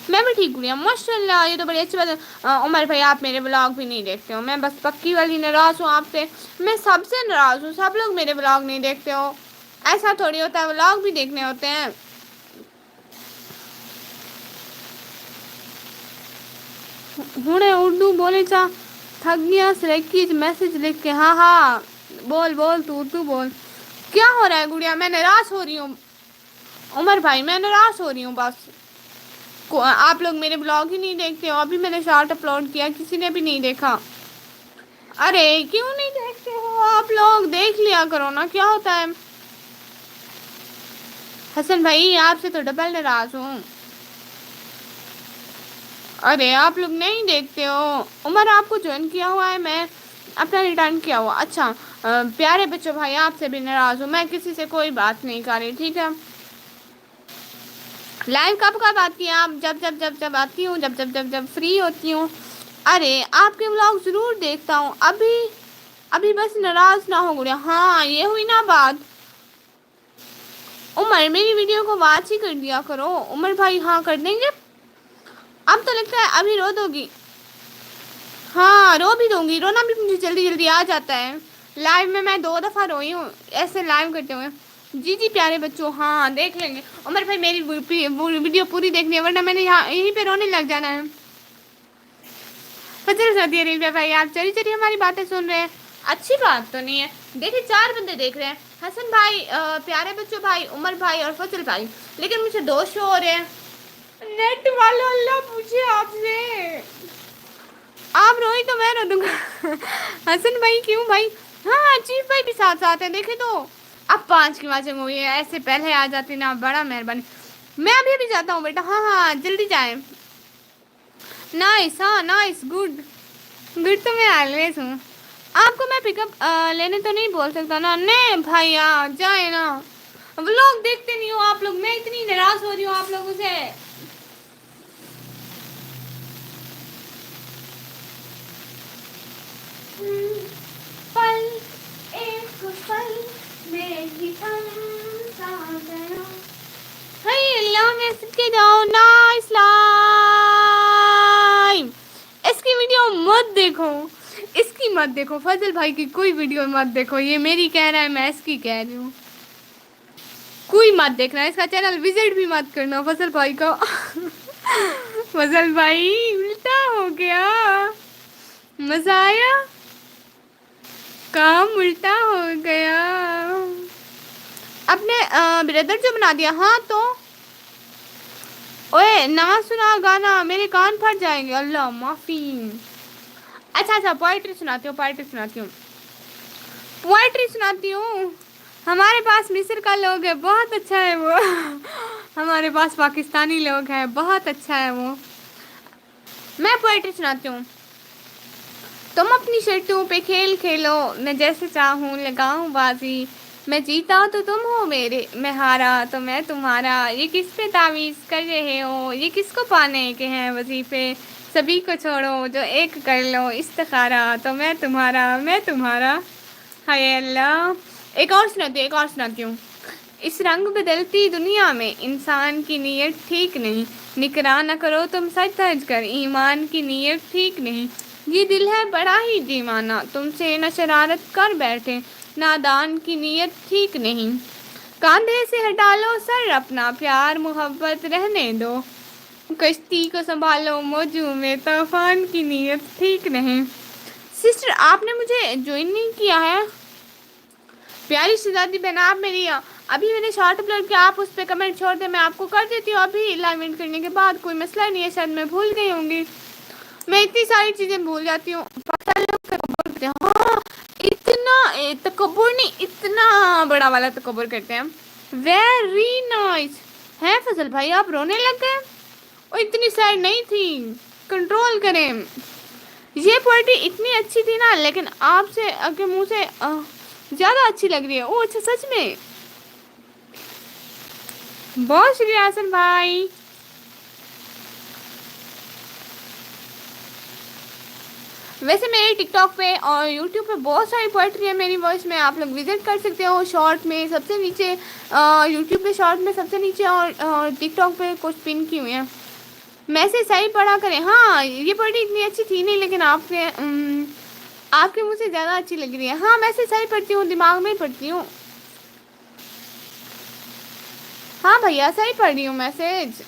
मैं भी ठीक हूँ माशाल्लाह, ये तो बड़ी अच्छी बात है। उमर भाई आप मेरे ब्लॉग भी नहीं देखते हो, मैं बस पक्की वाली नाराज़ हूँ आपसे। मैं सबसे नाराज़ हूँ, सब लोग मेरे ब्लॉग नहीं देखते हो। ऐसा थोड़ी होता है, ब्लॉग भी देखने होते हैं। हुणे उर्दू बोले चा थक गया सरेकी मैसेज लिख के। हाँ हाँ बोल बोल, तू बोल। क्या हो रहा है गुड़िया? मैं नाराज़ हो रही हूँ उमर भाई, मैं नाराज़ हो रही हूँ बस। आप लोग मेरे ब्लॉग ही नहीं देखते हो। अभी मैंने शॉर्ट अपलोड किया, किसी ने भी नहीं देखा। अरे क्यों नहीं देखते हो आप लोग? देख लिया करो ना, क्या होता है। हसन भाई आपसे तो डबल नाराज़ हूँ। अरे आप लोग नहीं देखते हो। उमर आपको ज्वाइन किया हुआ है, मैं अपना रिटर्न किया हुआ। अच्छा प्यारे बच्चों भाई आपसे भी नाराज़ हूँ, मैं किसी से कोई बात नहीं कर रही, ठीक है। लाइव कब कब आती है आप? जब जब जब जब आती हूँ, जब जब जब जब फ्री होती हूँ। अरे आपके व्लॉग ज़रूर देखता हूँ। अभी अभी बस नाराज़ ना हो गुड़िया। हाँ ये हुई ना बात। उमर मेरी वीडियो को वॉच ही कर दिया करो। उमर भाई हाँ कर देंगे। अब तो लगता है अभी रो दोगी। हाँ रो भी दूंगी, रोना भी मुझे जल्दी जल्दी आ जाता है। लाइव में मैं 2 दफ़ा रोई हूँ ऐसे लाइव करते हुए। जी जी प्यारे बच्चों हाँ देख लेंगे। उमर भाई मेरी वीडियो पूरी देखनी है, वरना मैंने यहाँ यहीं पे रोने लग जाना है। फजल सऊदी अरेबिया भाई आप चली चली हमारी बातें सुन रहे हैं, अच्छी बात तो नहीं है। देखिए 4 बंदे देख रहे हैं, हसन भाई, प्यारे बच्चों भाई, उमर भाई और फजल भाई। लेकिन मुझे 2 शो हो रहे हैं। नेट वाला अल्लाह पूछे आपसे। आप रोई तो मैं रो दूंगा। हसन भाई क्यों भाई? हाँ चीफ भाई भी साथ साथ है, देखे तो। अब 5 की वाचिंग हुई है, ऐसे पहले आ जाती ना, बड़ा मेहरबानी। मैं अभी अभी जाता हूँ बेटा, हाँ हाँ जल्दी जाए। नाइस, हाँ नाइस, गुड गुड तो मैं ऑलवेज हूँ। आपको मैं पिकअप लेने तो नहीं बोल सकता ना। नहीं भैया जाए ना, व्लॉग देखते नहीं हो आप लोग। मैं इतनी नाराज हो रही हूँ आप लोगों से। पल एक पल में ही थम सा गया। हेलो मैसेज के जाओ नाइस लाइव। इसकी वीडियो मत देखो, इसकी मत देखो, फजल भाई की कोई वीडियो मत देखो। ये मेरी कह रहा है, मैं इसकी कह रही हूँ। कोई मत देखना, इसका चैनल विजिट भी मत करना फजल भाई का। फजल भाई उल्टा हो गया, मजा आया, काम उल्टा हो गया। अपने ब्रदर जो बना दिया। हाँ तो ओए ना सुना गाना, मेरे कान फट जाएंगे, अल्लाह माफी। अच्छा अच्छा पोइट्री सुनाती हूँ, पोइट्री सुनाती हूँ, पोइट्री सुनाती हूँ। हमारे पास मिस्र का लोग है, बहुत अच्छा है वो। हमारे पास पाकिस्तानी लोग हैं, बहुत अच्छा है वो। मैं पोइट्री सुनाती हूँ। तुम अपनी शर्तों पे खेल खेलो, मैं जैसे चाहूँ लगाऊँ बाजी। मैं जीता तो तुम हो मेरे, मैं हारा तो मैं तुम्हारा। ये किस पे तावीज़ कर रहे हो, ये किसको पाने के हैं वजीफे। सभी को छोड़ो जो एक कर लो इस्तिखारा, तो मैं तुम्हारा मैं तुम्हारा। हाय अल्लाह। एक और सुनाती हूँ, एक और सुनाती हूँ। इस रंग बदलती दुनिया में इंसान की नीयत ठीक नहीं। निकरा न करो तुम सच धज कर, ईमान की नीयत ठीक नहीं। ये दिल है बड़ा ही दीवाना, तुमसे न शरारत कर बैठे। नादान की नीयत ठीक नहीं। कांधे से हटा लो सर अपना, प्यार मोहब्बत रहने दो। कश्ती को संभालो मौजू में, तूफान की नीयत ठीक नहीं। सिस्टर आपने मुझे ज्वाइन नहीं किया है। प्यारी शहजादी बहन आप मेरी, अभी मैंने शॉर्ट अपलोड किया, आप उस पर कमेंट छोड़ दे, मैं आपको कर देती हूँ अभी लाइव एंड करने के बाद। कोई मसला नहीं है, शायद मैं भूल गई होंगी। मैं इतनी सारी चीज़ें भूल जाती हूँ। पाकिस्तान लोग बोलते हैं हाँ तकब्बुर नहीं, इतना बड़ा वाला तकब्बुर करते हैं। वेरी नाइस है फजल भाई, आप रोने लग गए। और इतनी सैड नहीं थी, कंट्रोल करें। ये पोएट्री इतनी अच्छी थी ना, लेकिन आपसे के मुंह से ज़्यादा अच्छी लग रही है। ओ अच्छा, सच में बहुत शुक्रिया हसन भाई। वैसे मेरे टिकटॉक पे और यूट्यूब पे बहुत सारी पोएट्री है मेरी वॉइस में, आप लोग विजिट कर सकते हो। शॉर्ट में सबसे नीचे, यूट्यूब पे शॉर्ट में सबसे नीचे, और टिकटॉक पे कुछ पिन की हुई है। मैसेज सही पढ़ा करें। हाँ, ये पोएट्री इतनी अच्छी थी नहीं, लेकिन आपके मुँह से ज़्यादा अच्छी लग रही है। हाँ, मैसेज सही पढ़ती हूँ, दिमाग में ही पढ़ती हूँ। हाँ भैया, सही पढ़ रही हूँ मैसेज।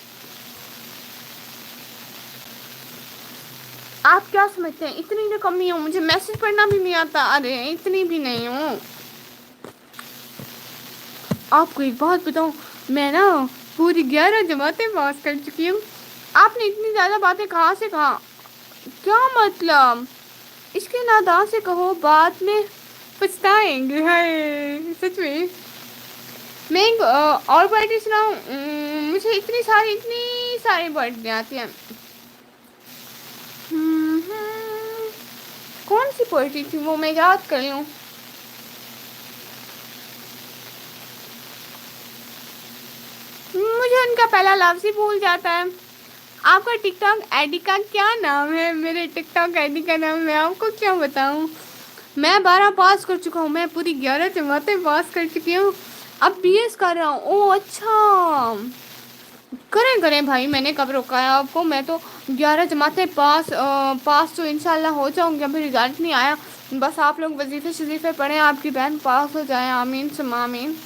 आप क्या समझते हैं इतनी जो कमी हो, मुझे मैसेज पढ़ना भी नहीं आता। अरे इतनी भी नहीं हूँ। आपको एक बात बताऊँ, मैं ना पूरी 11 जमातें पास कर चुकी हूँ। आपने इतनी ज़्यादा बातें कहाँ से कहा, क्या मतलब? इसके नादान से कहो, बाद में पछताएंगे। हाय सच में। मैं एक और पोएट्री सुनाऊँ? मुझे इतनी सारी पोएट्री आती हैं। कौन सी पोएट्री थी वो, मैं याद कर लूँ। मुझे उनका पहला लफ्ज़ ही भूल जाता है। आपका टिकटॉक आईडी का क्या नाम है? मेरे टिकटॉक आईडी का नाम मैं आपको क्या बताऊँ। मैं 12 पास कर चुका हूँ, मैं पूरी 11 जमातें पास कर चुकी हूँ। अब बीएस कर रहा हूँ। ओह अच्छा, करें करें भाई, मैंने कब रोका है आपको। मैं तो 11 जमातें पास तो इंशाल्लाह हो जाऊँगी। अभी रिजल्ट नहीं आया, बस आप लोग वजीफ़े शरीफ़े पढ़ें, आपकी बहन पास हो जाए। आमीन सुम आमीन।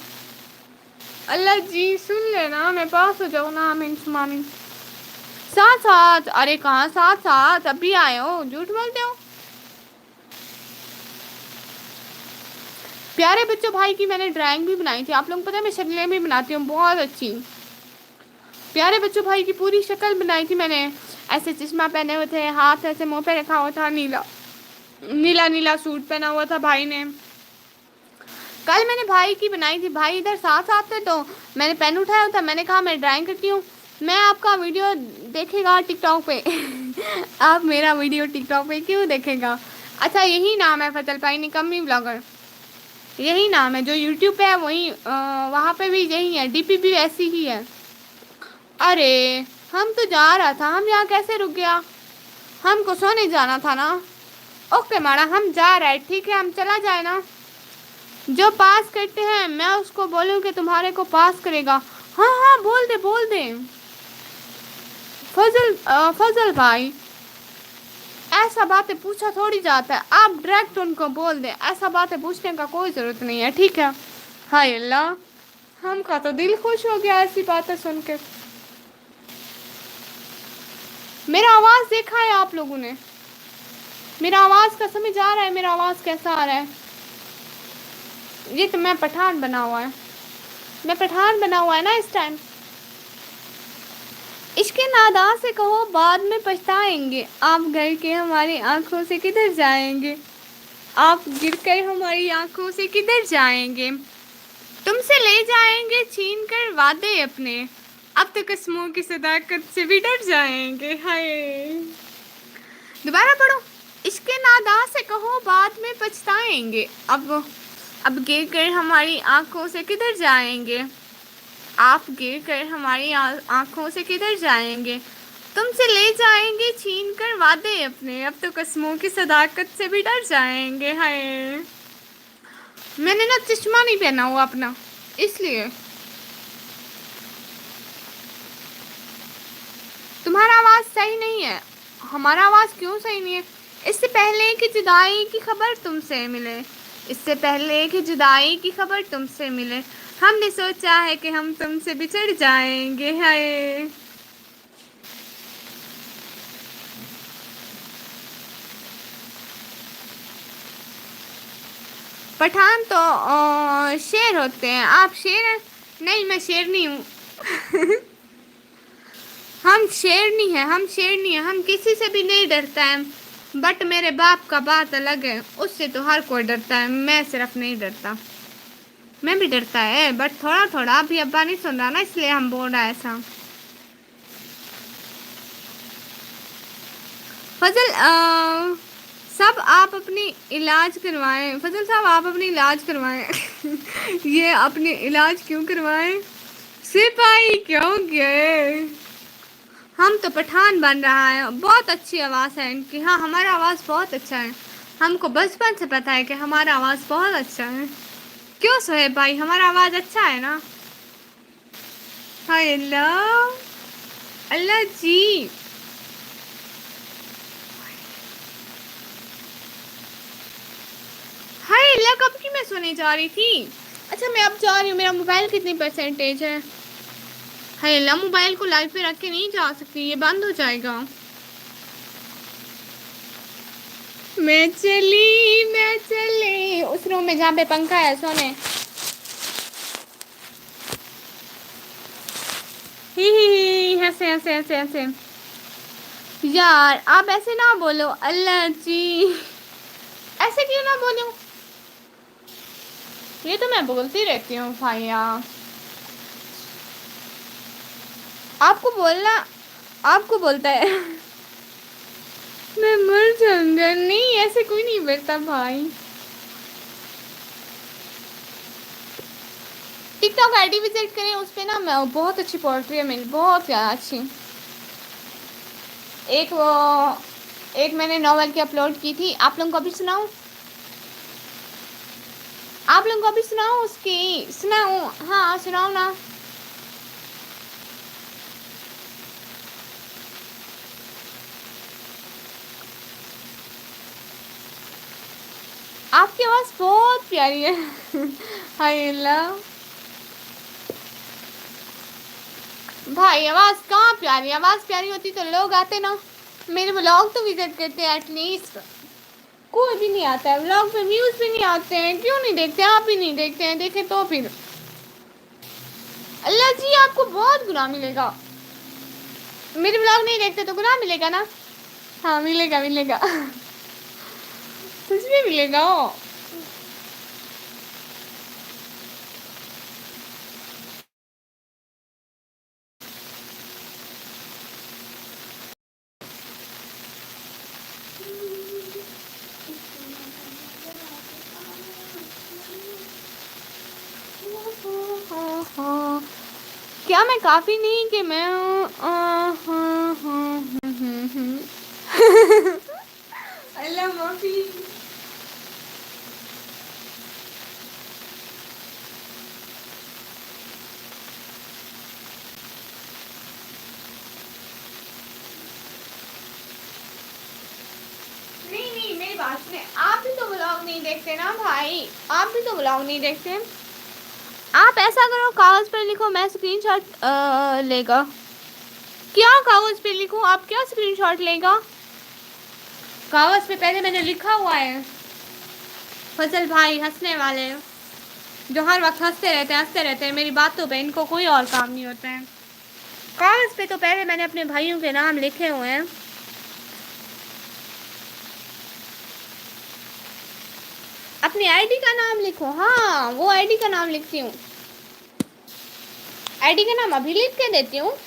अल्लाह जी सुन लेना, मैं पास हो जाऊँ ना। आमीन सुम आमीन। साथ साथ, अरे कहाँ साथ साथ, अभी आए हो, झूठ बोलते हो। प्यारे बच्चों भाई की मैंने ड्राइंग भी बनाई थी। आप लोगों को पता है मैं शक्लें भी बनाती हूँ बहुत अच्छी। प्यारे बच्चों भाई की पूरी शक्ल बनाई थी मैंने। ऐसे चश्मा पहने हुए थे, हाथ ऐसे मुंह पे रखा हुआ था, नीला नीला नीला सूट पहना हुआ था भाई ने। कल मैंने भाई की बनाई थी, भाई इधर साथ साथ थे तो मैंने पेन उठाया था, मैंने कहा मैं ड्राइंग करती हूँ। मैं आपका वीडियो देखेगा टिकटॉक पे आप मेरा वीडियो टिकटॉक पे क्यों देखेगा? अच्छा, यही नाम है फजल भाई निकम्मी ब्लॉगर, यही नाम है जो यूट्यूब पे है, वही वहाँ पे भी यही है, डीपी भी ऐसी ही है। अरे हम तो जा रहा था, हम यहाँ कैसे रुक गया? हमको सोने जाना था ना। ओके माड़ा, हम जा रहे हैं, ठीक है हम चला जाए ना। जो पास करते हैं मैं उसको बोलूँ कि तुम्हारे को पास करेगा। हाँ हाँ बोल दे बोल दे। फजल भाई, ऐसा बातें पूछा थोड़ी जाता है, आप डायरेक्ट उनको बोल दें, ऐसा बातें पूछने का कोई ज़रूरत नहीं है, ठीक है। हाय अल्लाह, हमका तो दिल खुश हो गया ऐसी बातें सुन के। मेरा आवाज़ देखा है आप लोगों ने? मेरा आवाज़ का समझ आ रहा है? मेरा आवाज़ कैसा आ रहा है? ये तो मैं पठान बना हुआ है, मैं पठान बना हुआ है ना इस टाइम। इसके नादा से कहो, बाद में पछताएंगे। आप गिर के हमारी आंखों से किधर जाएंगे? आप गिर कर हमारी आंखों से किधर जाएंगे? तुमसे ले जाएंगे छीन कर वादे अपने, अब तो कसमों की सदाकत से भी डर जाएंगे। हाय, दोबारा पढ़ो। इसके नादा से कहो, बाद में पछताएंगे। अब गिर कर हमारी आंखों से किधर जाएंगे? आप गिर कर हमारी आंखों से किधर जाएंगे? तुमसे ले जाएंगे छीन कर वादे अपने, अब तो कसमों की सदाकत से भी डर जाएंगे। हाय, मैंने ना चश्मा नहीं पहना हुआ अपना, इसलिए। तुम्हारा आवाज़ सही नहीं है। हमारा आवाज़ क्यों सही नहीं है? इससे पहले कि जुदाई की खबर तुमसे मिले, इससे पहले कि जुदाई की खबर तुमसे मिले, हमने सोचा है कि हम तुमसे बिछड़ जाएंगे। हाय, पठान तो शेर होते हैं, आप शेर नहीं। मैं शेर नहीं हूँ हम शेर नहीं है, हम शेर नहीं है, हम किसी से भी नहीं डरता है। बट मेरे बाप का बात अलग है, उससे तो हर कोई डरता है, मैं सिर्फ नहीं डरता। मैं भी डरता है बट थोड़ा थोड़ा, अभी अब्बा नहीं सुन रहा ना, इसलिए हम बोल रहा है ऐसा। फजल सब आप अपनी इलाज करवाएं, फजल साहब आप अपनी इलाज करवाएं। ये अपनी इलाज क्यों करवाएं? सिपाही क्यों गए? हम तो पठान बन रहा है। बहुत अच्छी आवाज़ है इनकी। हाँ, हमारा आवाज़ बहुत अच्छा है। हमको बचपन से पता है कि हमारा आवाज़ बहुत अच्छा है। क्यों सोहेब भाई, हमारा आवाज़ अच्छा है ना? हाय अल्लाह, अल्लाह जी। हाय अल्लाह, कब की मैं सोने जा रही थी। अच्छा मैं अब जा रही हूँ। मेरा मोबाइल कितनी परसेंटेज है? हाय अल्लाह, मोबाइल को लाइव पे रख के नहीं जा सकती, ये बंद हो जाएगा। मैं चली उस रूम में जहाँ पे पंखा है, सोने। ही हंसे हंसे हंसे हंसे। यार आप ऐसे ना बोलो, अल्लाह जी। ऐसे क्यों ना बोलो? ये तो मैं बोलती रहती हूँ भाइया। आपको बोलना, आपको बोलता है। मैं मर जाऊंगा। नहीं, ऐसे कोई नहीं बोलता भाई। टिकटॉक आईडी विजिट करें, उस पे ना मैं बहुत अच्छी पोएट्री है मेरी, बहुत ज़्यादा अच्छी। एक वो, एक मैंने नॉवल की अपलोड की थी, आप लोगों को अभी सुनाऊं? आप लोगों को अभी सुनाऊं? उसकी सुनाऊं? हाँ सुनाओ ना। आपकी आवाज़ बहुत प्यारी है। हाय अल्लाह भाई, आवाज़ कहाँ प्यारी? आवाज़ प्यारी होती तो लोग आते ना, मेरे व्लॉग तो विजिट करते एटलीस्ट। कोई भी नहीं आता है व्लॉग पे, व्यूज़ भी नहीं आते हैं। क्यों नहीं देखते? आप भी नहीं देखते हैं, देखे तो फिर। अल्लाह जी, आपको बहुत गुनाह मिलेगा। मेरे व्लॉग नहीं देखते तो गुनाह मिलेगा ना? हाँ मिलेगा मिलेगा। सच में मिलेगा। 'क्या मैं काफ़ी नहीं कि मैं अल्लाह माफ़ी। नहीं, मेरी बात सुने। आप भी तो व्लॉग नहीं देखते ना भाई, आप भी तो व्लॉग नहीं देखते। आप ऐसा करो, कागज़ पर लिखो, मैं स्क्रीनशॉट लेगा। क्या कागज़ पे लिखूं? आप क्या स्क्रीनशॉट लेगा? कागज़ पे पहले मैंने लिखा हुआ है। फजल भाई हंसने वाले, जो हर वक्त हंसते रहते हैं मेरी बातों पे, इनको कोई और काम नहीं होता है। कागज़ पे तो पहले मैंने अपने भाइयों के नाम लिखे हुए हैं। अपनी आईडी का नाम लिखो। हाँ, वो आईडी का नाम लिखती हूँ। आईडी का नाम अभी लिख के देती हूँ।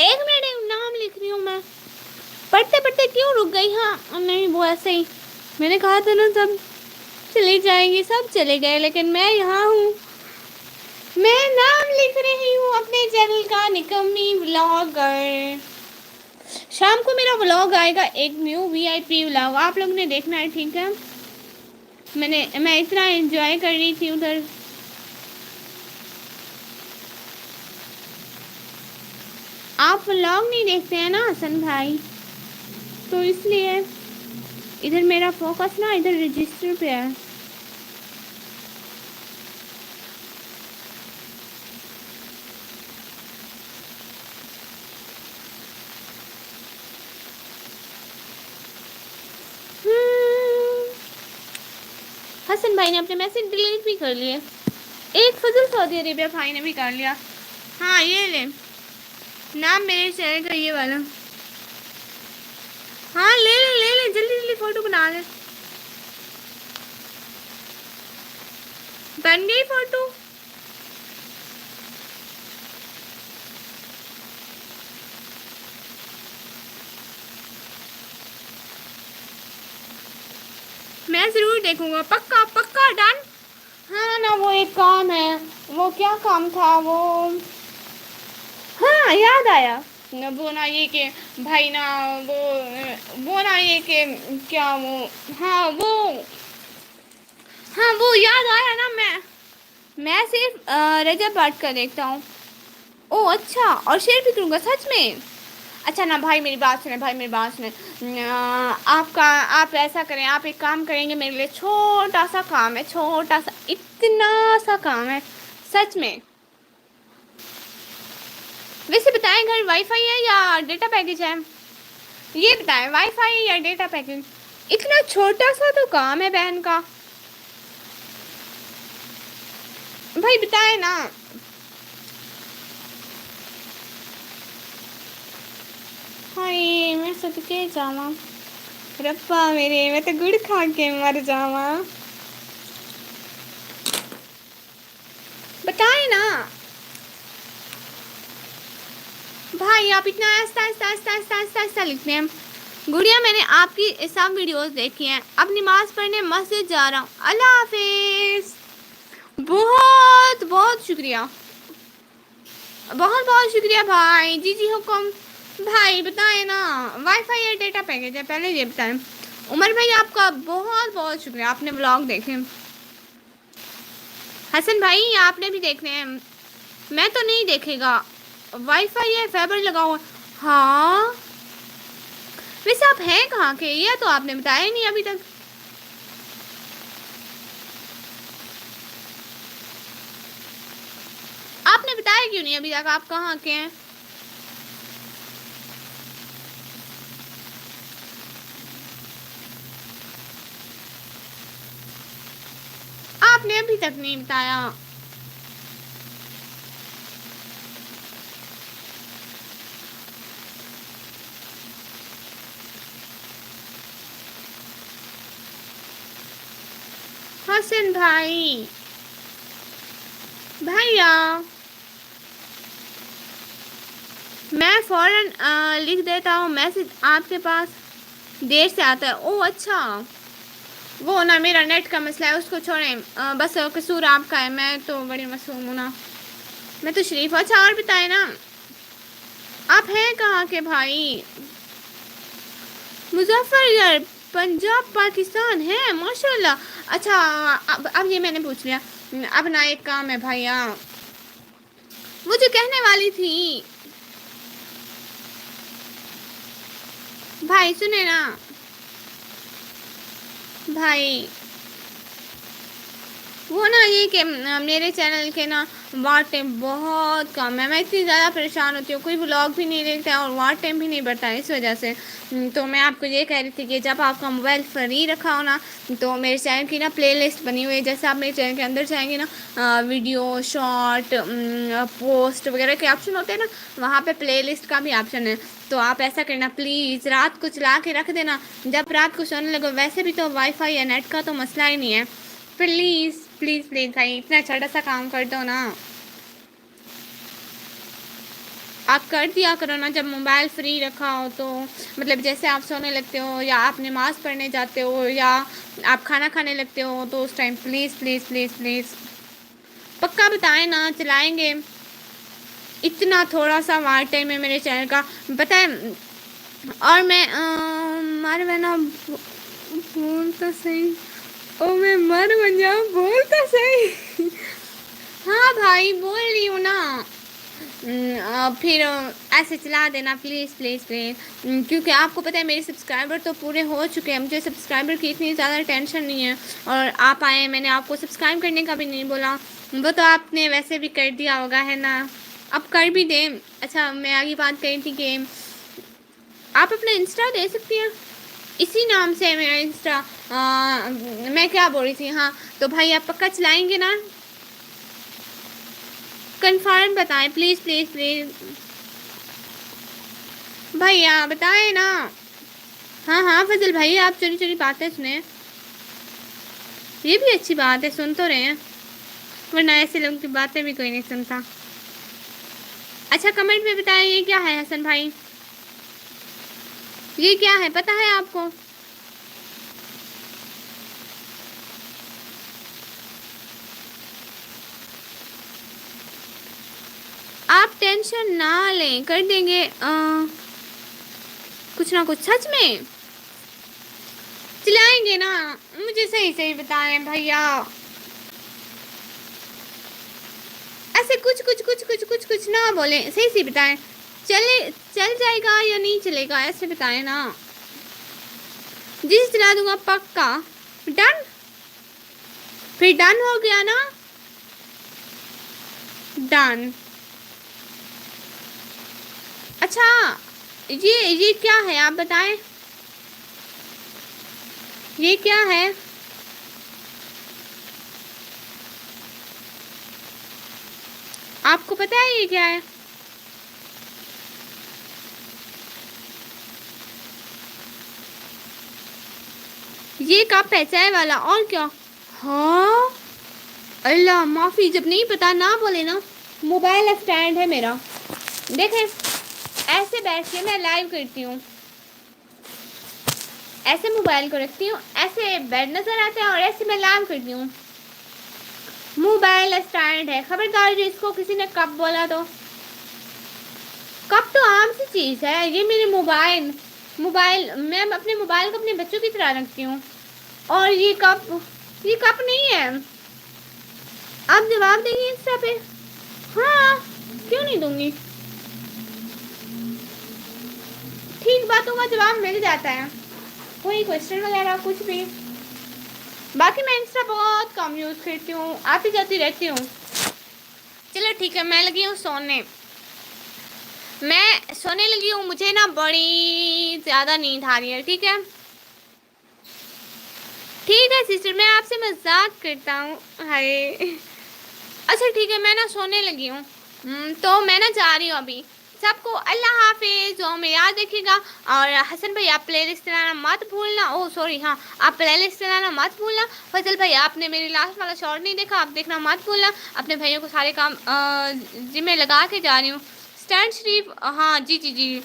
एक मिनट, नाम लिख रही हूँ मैं। पढ़ते पढ़ते क्यों रुक गई? हाँ नहीं, वो ऐसे ही मैंने कहा था ना, सब चले जाएंगे, सब चले गए, लेकिन मैं यहाँ हूँ। मैं नाम लिख रही हूँ अपने चैनल का, निकम्मी व्लॉगर। शाम को मेरा व्लॉग आएगा, एक न्यू वीआईपी व्लॉग, आप लोगों ने देखना है, ठीक है? मैं इतना एंजॉय कर रही थी उधर। आप व्लॉग नहीं देखते हैं ना हसन भाई, तो इसलिए इधर मेरा फोकस ना इधर रजिस्टर पे है। हसन भाई ने अपने मैसेज डिलीट भी कर लिए। एक फजल सऊदी अरेबिया भाई ने भी कर लिया। हाँ ये ले नाम मेरे चैनल का ये वाला। हाँ ले ले ले ले जल्दी जल्दी फोटो बना ले। बन गई फोटो। मैं जरूर देखूंगा, पक्का पक्का डन। हाँ ना वो एक काम है, वो क्या काम था वो, हाँ याद आया। वो ना ये कि भाई ना वो ना ये कि क्या वो, हाँ वो, हाँ वो याद आया ना। मैं सिर्फ रजब पाठ का देखता हूँ। ओह अच्छा, और शेयर भी करूँगा सच में। अच्छा ना भाई मेरी बात सुने, भाई मेरी बात सुने। आपका आप ऐसा करें, आप एक काम करेंगे मेरे लिए, छोटा सा काम है, छोटा सा इतना सा काम है सच में। वैसे बताएं घर वाईफाई है या डेटा पैकेज है, ये बताएं वाईफाई है या डेटा पैकेज। इतना छोटा सा तो काम है बहन का, भाई बताए ना। हाय मैं सदके जावा, रब्बा मेरे मैं तो गुड़ खा के मर जावा। बताए ना भाई, आप इतना ऐसा ऐसा ऐसा ऐसा ऐसा ऐसा लिखते हैं। गुड़िया मैंने आपकी सब वीडियोस देखी हैं, अब नमाज पढ़ने मस्जिद जा रहा हूँ, अल्लाह हाफिज। बहुत बहुत शुक्रिया, बहुत बहुत शुक्रिया भाई। जी जी हुक्म। भाई बताएं ना वाईफाई या डेटा पैकेज है, पहले ये बताएं। उमर भाई आपका बहुत बहुत शुक्रिया, आपने ब्लॉग देखे। हसन भाई आपने भी देखने हैं, मैं तो नहीं देखेगा। वाईफाई है फाइबर लगाओ। हाँ वैसे आप हैं कहाँ के, यह तो आपने बताया ही नहीं अभी तक। आपने बताया क्यों नहीं अभी तक आप कहाँ के हैं। आपने अभी तक नहीं बताया। हसन भाई भैया मैं फौरन लिख देता हूँ मैसेज, आपके पास देर से आता है। ओह अच्छा, वो ना मेरा नेट का मसला है, उसको छोड़ें। बस कसूर आपका है, मैं तो बड़ी मासूम हूँ ना, मैं तो शरीफ। अच्छा और बताए ना आप हैं कहाँ के भाई। मुजफ्फरगढ़ पंजाब पाकिस्तान है माशाल्लाह। अच्छा अब ये मैंने पूछ लिया। अब ना एक काम है भैया, मुझे कहने वाली थी भाई, सुने ना भाई, वो ना ये कि मेरे चैनल के ना वाट टाइम बहुत कम है, मैं इतनी ज़्यादा परेशान होती हूँ, कोई व्लॉग भी नहीं देखता है और वाट टाइम भी नहीं बढ़ता है इस वजह से। तो मैं आपको ये कह रही थी कि जब आपका मोबाइल फ्री रखा हो ना, तो मेरे चैनल की ना प्लेलिस्ट बनी हुई है, जैसे आप मेरे चैनल के अंदर जाएंगे ना, वीडियो शॉर्ट पोस्ट वगैरह के ऑप्शन होते हैं ना, वहाँ पे प्लेलिस्ट का भी ऑप्शन है। तो आप ऐसा करना प्लीज़, रात को चला के रख देना, जब रात को सोने लगो। वैसे भी तो वाईफाई या नेट का तो मसला ही नहीं है। प्लीज़ प्लीज़ प्लीज़ भाई इतना छोटा सा काम कर दो ना, आप कर दिया करो ना जब मोबाइल फ्री रखा हो तो। मतलब जैसे आप सोने लगते हो या आप नमाज़ पढ़ने जाते हो या आप खाना खाने लगते हो, तो उस time please please please please पक्का बताएं ना, चलाएंगे। इतना थोड़ा सा वार टाइम है मेरे चैनल का, पता है। और मैं मारे बहना बोल तो सही, ओ मैं मर बन जाऊँ, बोल तो सही। हाँ भाई बोल रही हूँ ना, फिर ऐसे चला देना प्लीज़ प्लीज़ प्लीज़, क्योंकि आपको पता है मेरे सब्सक्राइबर तो पूरे हो चुके हैं, मुझे सब्सक्राइबर की इतनी ज़्यादा टेंशन नहीं है। और आप आए, मैंने आपको सब्सक्राइब करने का भी नहीं बोला, वो तो आपने वैसे भी कर दिया होगा है ना, अब कर भी दें। अच्छा, मैं आगे बात करी थी कि आप अपना इंस्टा दे सकती हैं, इसी नाम से है मेरा इंस्टा। मैं क्या बोल रही थी, हाँ तो भाई आप पक्का चलाएंगे ना, कन्फर्म बताएं प्लीज़ प्लीज़ प्लीज़ भैया, बताएं ना। हाँ हाँ फजल भाई, आप चोरी चोरी बातें सुने, ये भी अच्छी बात है, सुन तो रहे हैं, वरना ऐसे लोगों की बातें भी कोई नहीं सुनता। अच्छा कमेंट में बताएं ये क्या है हसन भाई, ये क्या है पता है आपको? आप टेंशन ना लें, कर देंगे कुछ ना कुछ, सच में चलाएंगे ना, मुझे सही सही बताएं भैया, ऐसे कुछ कुछ कुछ कुछ कुछ कुछ ना बोलें, सही सही बताएं, चल जाएगा या नहीं चलेगा, ऐसे बताएं ना। जी चला दूंगा पक्का, डन, फिर डन हो गया ना, डन। अच्छा ये क्या है आप बताएं, ये क्या है? आपको पता है ये क्या है? ये कप है चाय वाला, और क्या? हाँ अल्लाह माफ़ी, जब नहीं पता ना बोले ना। मोबाइल स्टैंड है मेरा, देखें ऐसे बैठ के मैं लाइव करती हूँ, ऐसे मोबाइल को रखती हूँ, ऐसे बेड नज़र आता है और ऐसे मैं लाइव करती हूँ। मोबाइल स्टैंड है, खबरदार जो इसको किसी ने कप बोला तो, कप तो आम सी चीज़ है, ये मेरे मोबाइल मैं अपने मोबाइल को अपने बच्चों की तरह रखती हूँ, और ये कप नहीं है। आप जवाब देंगे इंस्टा पे? हाँ क्यों नहीं दूंगी, ठीक बातों का जवाब मिल जाता है, कोई क्वेश्चन वगैरह कुछ भी। बाकी मैं इंस्टा बहुत कम यूज़ करती हूँ, आती जाती रहती हूँ। चलो ठीक है, मैं लगी हूँ सोने, मैं सोने लगी हूँ, मुझे ना बड़ी ज़्यादा नींद आ रही है, ठीक है? ठीक है सिस्टर, मैं आपसे मजाक करता हूँ, हाय। अच्छा ठीक है, मैं ना सोने लगी हूँ, तो मैं ना जा रही हूँ अभी। सबको अल्लाह हाफिज़, जो हमें याद रखिएगा। और हसन भाई आप प्लेलिस्ट चलाना मत भूलना, ओ सॉरी हाँ, आप प्लेलिस्ट चलाना मत भूलना। फजल भाई आपने मेरी लास्ट वाला शॉर्ट नहीं देखा, आप देखना मत भूलना। अपने भाइयों को सारे काम जिम्मे लगा के जा रही हूँ। स्टैंड शरीफ, हाँ जी जी जी,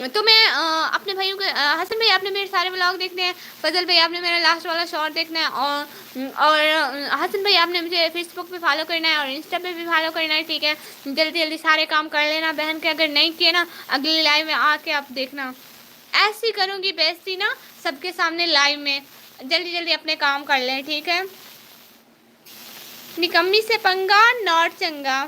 तो मैं अपने भाइयों को, हसन भाई आपने मेरे सारे व्लॉग देखने हैं, फजल भाई आपने मेरा लास्ट वाला शॉर्ट देखना है, और हसन भाई आपने मुझे फेसबुक पे फॉलो करना है और इंस्टा पे भी फॉलो करना है, ठीक है? जल्दी जल्दी सारे काम कर लेना बहन के, अगर नहीं किए ना अगली लाइव में आके आप देखना, ऐसी करूँगी बेइज्जती ना सबके सामने लाइव में। जल्दी जल्दी अपने काम कर लें, ठीक है? निकम्मी से पंगा नॉट चंगा।